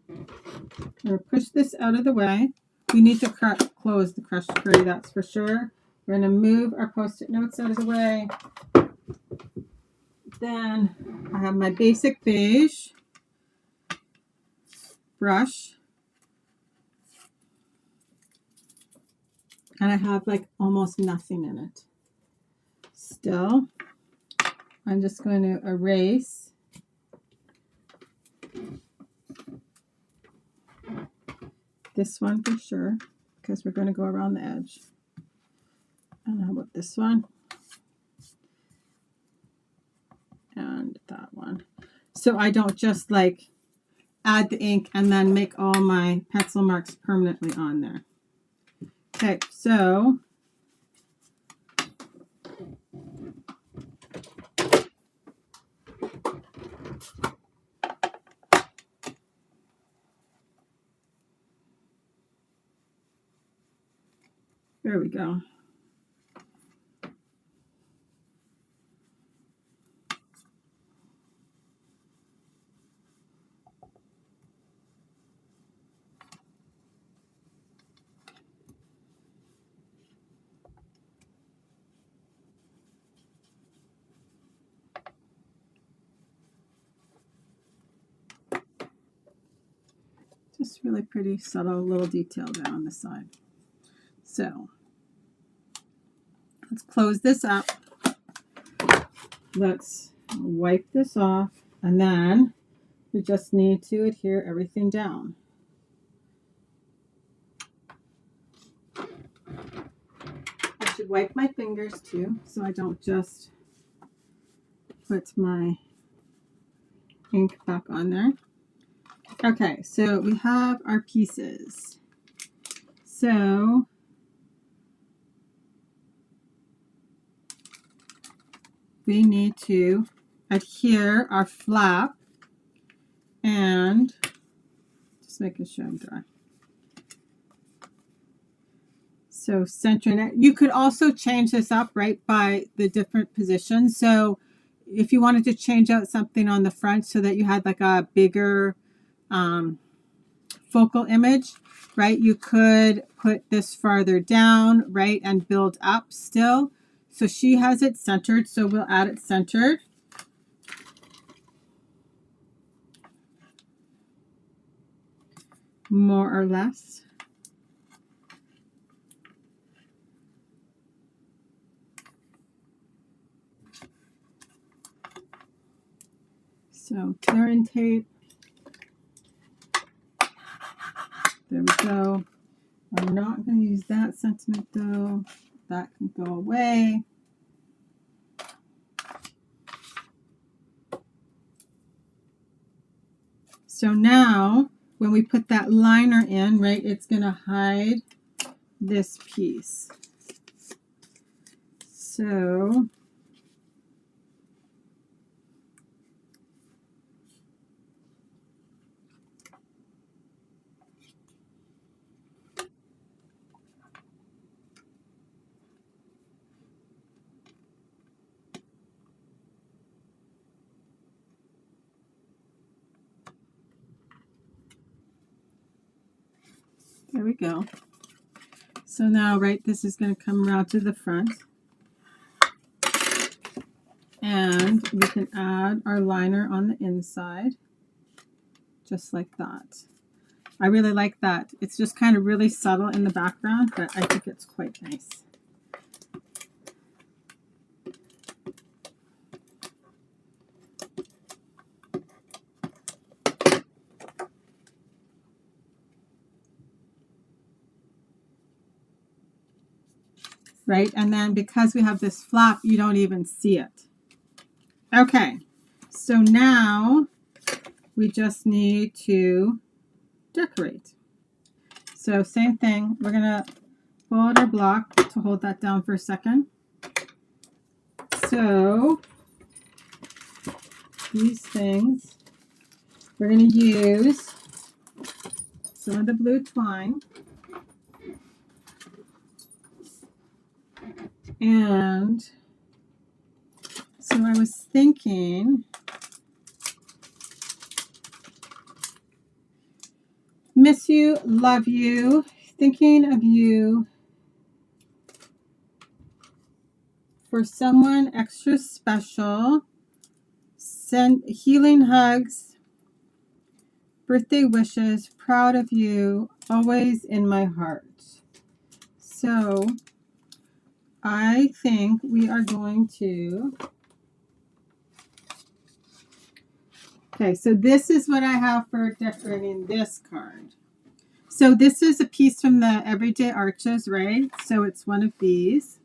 I'm going to push this out of the way. We need to close the crushed curry, that's for sure. We're going to move our Post-it notes out of the way. Then I have my basic beige brush. And I have like almost nothing in it. Still, I'm just going to erase this one for sure, because we're going to go around the edge. And how about this one? And that one. So I don't just like add the ink and then make all my pencil marks permanently on there. Okay, so there we go. Just really pretty subtle little detail there on the side. So let's close this up. Let's wipe this off, and then we just need to adhere everything down. I should wipe my fingers too, so I don't just put my ink back on there. Okay, so we have our pieces. So we need to adhere our flap and just making sure I'm dry. So centering it. You could also change this up, right, by the different positions. So if you wanted to change out something on the front so that you had like a bigger focal image, right, you could put this farther down, right, and build up still. So she has it centered, so we'll add it centered. More or less. So tearing tape. There we go. I'm not going to use that sentiment though. That can go away. So now when we put that liner in, right, it's going to hide this piece. So there we go. So now, right, this is going to come around to the front. And we can add our liner on the inside, just like that. I really like that. It's just kind of really subtle in the background, but I think it's quite nice. Right, and then because we have this flap, you don't even see it. Okay, so now we just need to decorate. So same thing, we're gonna fold our block to hold that down for a second. So these things, we're gonna use some of the blue twine. And so I was thinking, miss you, love you, thinking of you, for someone extra special, send healing hugs, birthday wishes, proud of you, always in my heart. So I think we are going to, okay, so this is what I have for decorating this card. So this is a piece from the Everyday Arches, right? So it's one of these.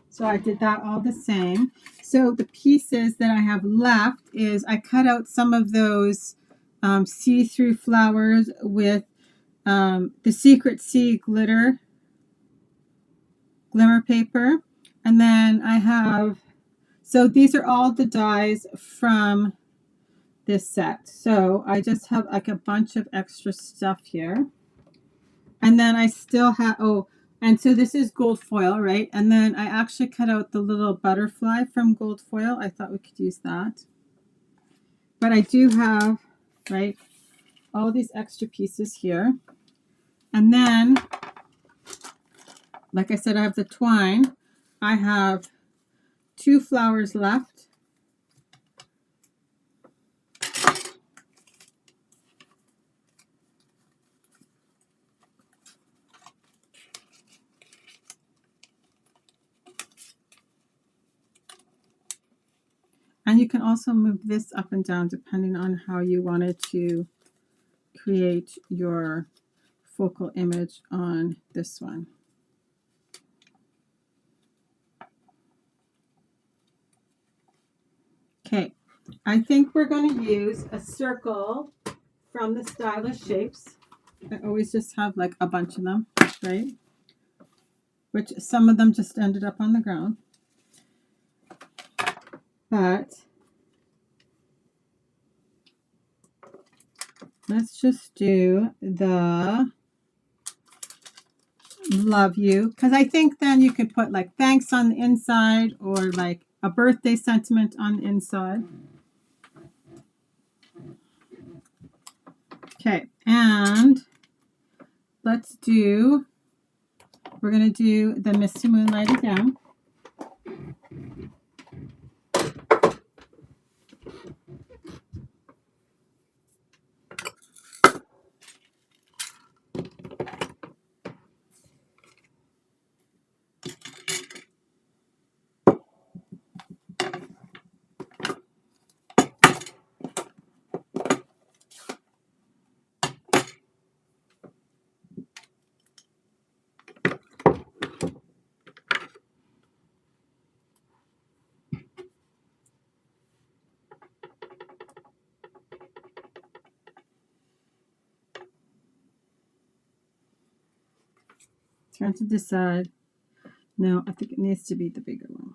So I did that all the same. So the pieces that I have left is I cut out some of those see-through flowers with the Secret Sea glimmer paper. And then I have, so these are all the dies from this set. So I just have like a bunch of extra stuff here. And then I still have, oh, and so this is gold foil, right? And then I actually cut out the little butterfly from gold foil. I thought we could use that. But I do have, right, all these extra pieces here. And then, like I said, I have the twine. I have 2 flowers left. And you can also move this up and down depending on how you wanted to create your focal image on this one. Okay, I think we're going to use a circle from the Stylish Shapes. I always just have like a bunch of them, right? Which some of them just ended up on the ground. But let's just do the love you, because I think then you could put like thanks on the inside or like a birthday sentiment on the inside. Okay, and let's do, we're going to do the Misty Moonlight again. trying to decide. No, I think it needs to be the bigger one.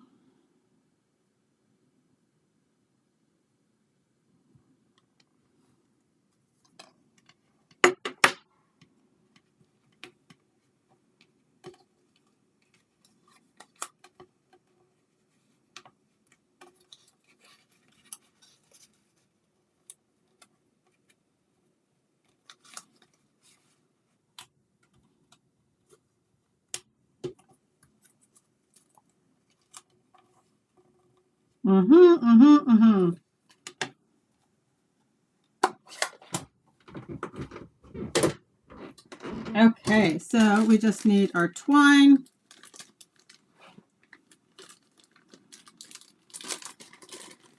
Okay, so we just need our twine.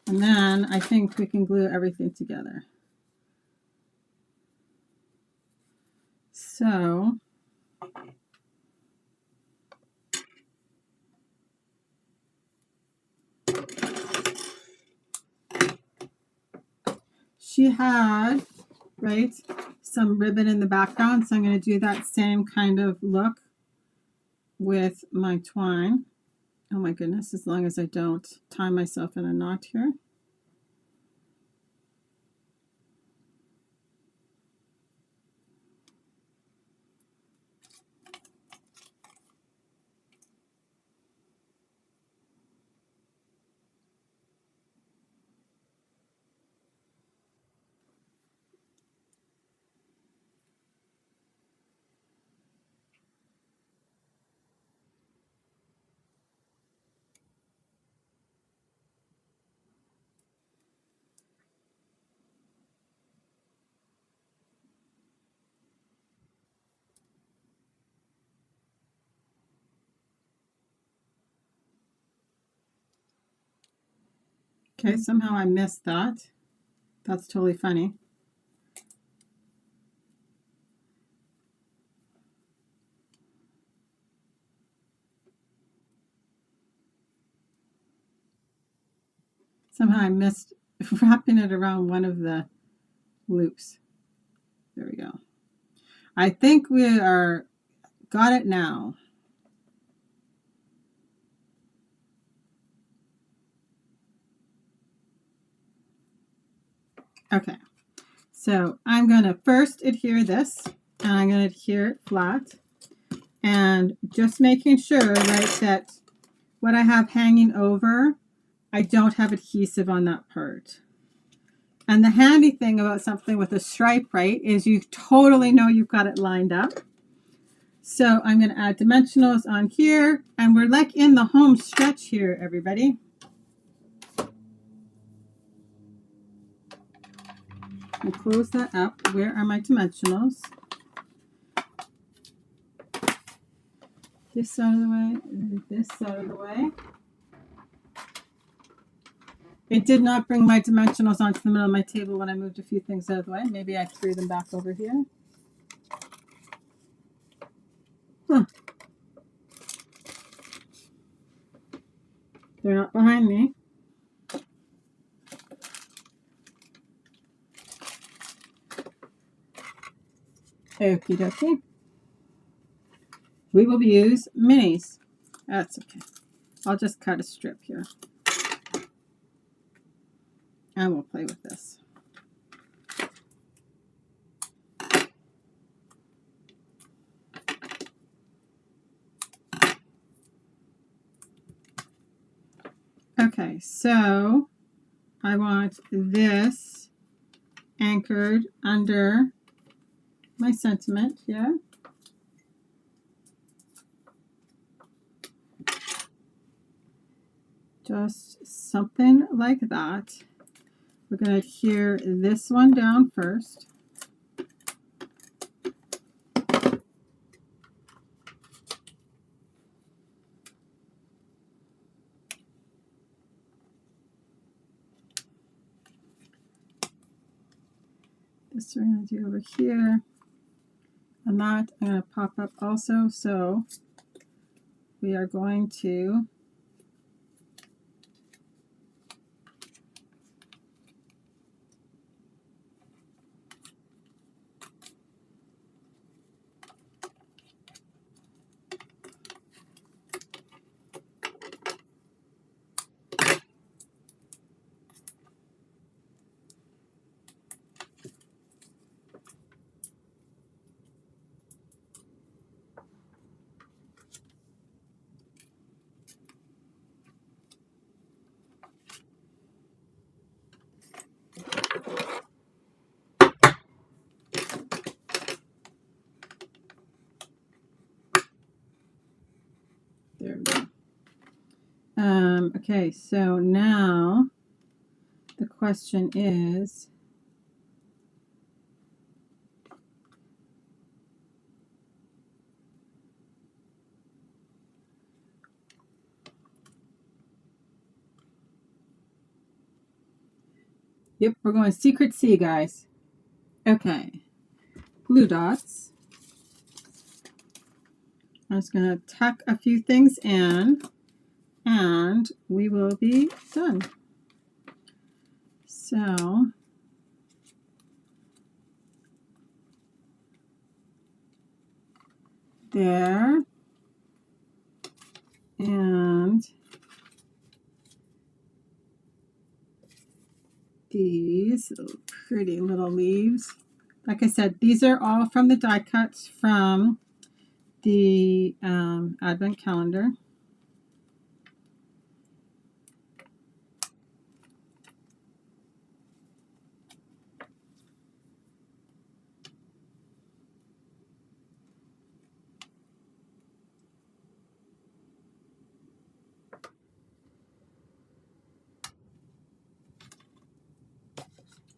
And then I think we can glue everything together. So she had, right, some ribbon in the background. So I'm going to do that same kind of look with my twine. Oh my goodness, as long as I don't tie myself in a knot here. Okay, somehow I missed that. That's totally funny. Somehow I missed wrapping it around one of the loops. There we go. I think we got it now. Okay, so I'm going to first adhere this, and I'm going to adhere it flat, and just making sure, right, that what I have hanging over, I don't have adhesive on that part. And the handy thing about something with a stripe, right, is you totally know you've got it lined up. So I'm going to add dimensionals on here, and we're like in the home stretch here, everybody. And close that up. Where are my dimensionals? This side of the way, this side of the way. It did not bring my dimensionals onto the middle of my table when I moved a few things out of the way. Maybe I threw them back over here. Huh. They're not behind me. Okie dokie. We will use minis. That's okay. I'll just cut a strip here. And we'll play with this. Okay, so I want this anchored under my sentiment here. Just something like that. We're going to adhere this one down first. This we're going to do over here. And that I'm going to pop up also. So we are going to There we go. Okay, so now the question is, yep, we're going Secret C, guys. Okay, glue dots. I'm just going to tuck a few things in, and we will be done. So there, and these pretty little leaves. Like I said, these are all from the die cuts from the advent calendar.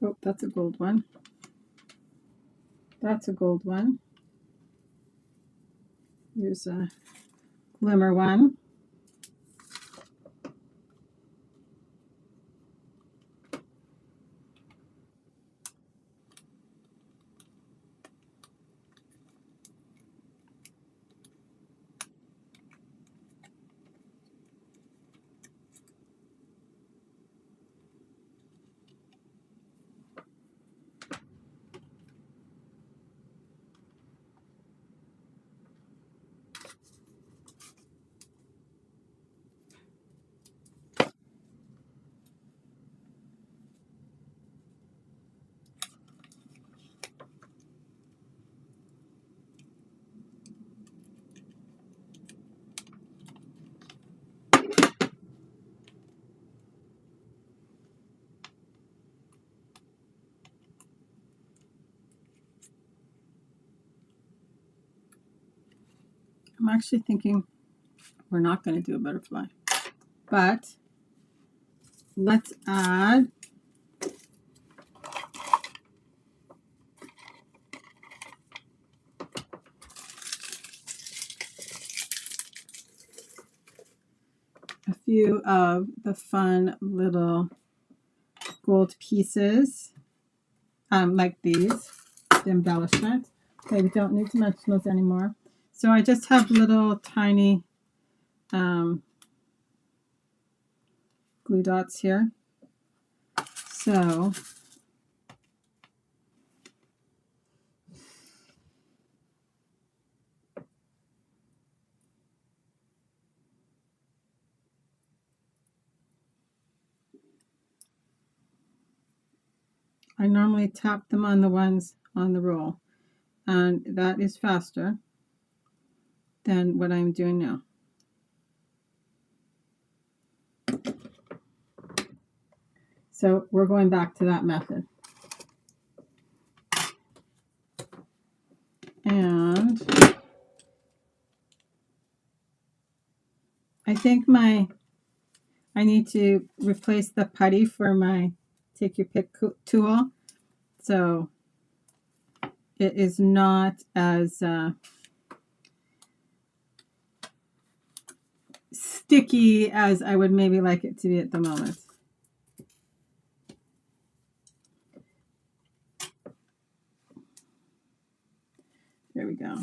Oh, that's a gold one. That's a gold one. Here's a glimmer one. I'm actually thinking we're not going to do a butterfly, but let's add a few of the fun little gold pieces, like these, the embellishment. Okay, we don't need to mention those anymore. So I just have little tiny glue dots here. So I normally tap them on the ones on the roll, and that is faster than what I'm doing now. So we're going back to that method. And I think I need to replace the putty for my take your pick tool. So it is not as sticky as I would maybe like it to be at the moment. There we go.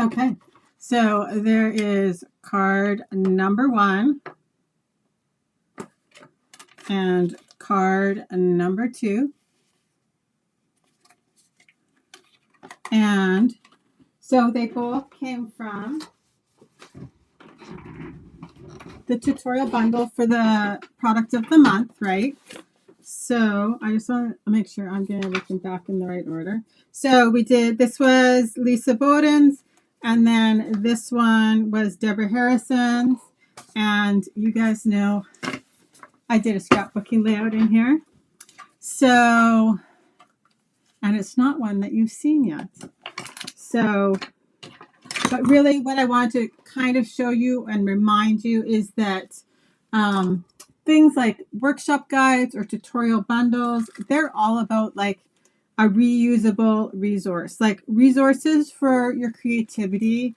Okay, so there is card number 1 and card number 2. And so they both came from the tutorial bundle for the product of the month, right? So I just want to make sure I'm getting everything back in the right order. So we did, this was Lisa Bowden's, and then this one was Deborah Harrison's. And you guys know I did a scrapbooking layout in here. So, and it's not one that you've seen yet. So, but really what I want to kind of show you and remind you is that things like workshop guides or tutorial bundles, they're all about like a reusable resource. Like resources for your creativity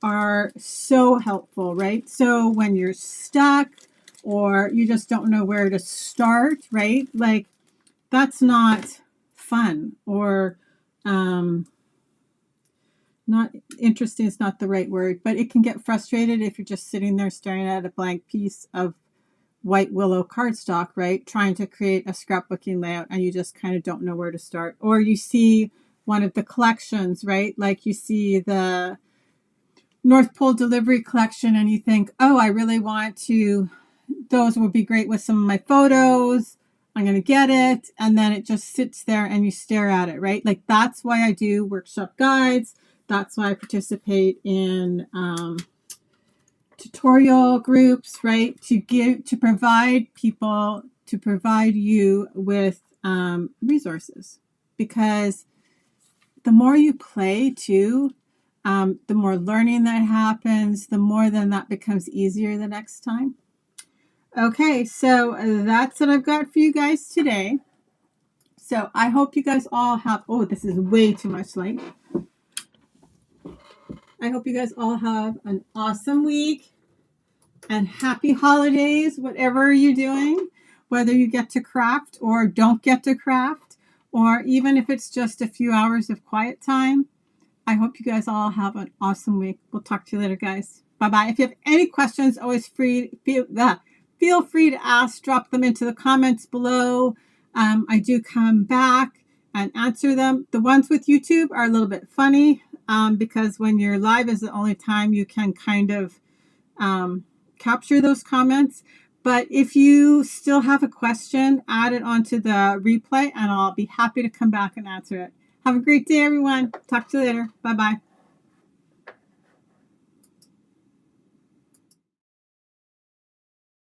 are so helpful, right? So when you're stuck or you just don't know where to start, right? Like that's not fun or not interesting is not the right word, but it can get frustrated if you're just sitting there staring at a blank piece of white willow cardstock, right? Trying to create a scrapbooking layout and you just kind of don't know where to start. Or you see one of the collections, right? Like you see the North Pole delivery collection and you think, oh, I really want to, those would be great with some of my photos. I'm going to get it. And then it just sits there and you stare at it, right? Like that's why I do workshop guides. That's why I participate in tutorial groups, right? To provide you with resources, because the more you play too, the more learning that happens, the more then that becomes easier the next time. Okay, so that's what I've got for you guys today. So I hope you guys all have, oh, this is way too much light. I hope you guys all have an awesome week and happy holidays, whatever you're doing, whether you get to craft or don't get to craft, or even if it's just a few hours of quiet time. I hope you guys all have an awesome week. We'll talk to you later, guys. Bye-bye. If you have any questions, always feel free to ask. Drop them into the comments below. I do come back and answer them. The ones with YouTube are a little bit funny because when you're live is the only time you can kind of capture those comments. But if you still have a question, add it onto the replay and I'll be happy to come back and answer it. Have a great day, everyone. Talk to you later. Bye-bye.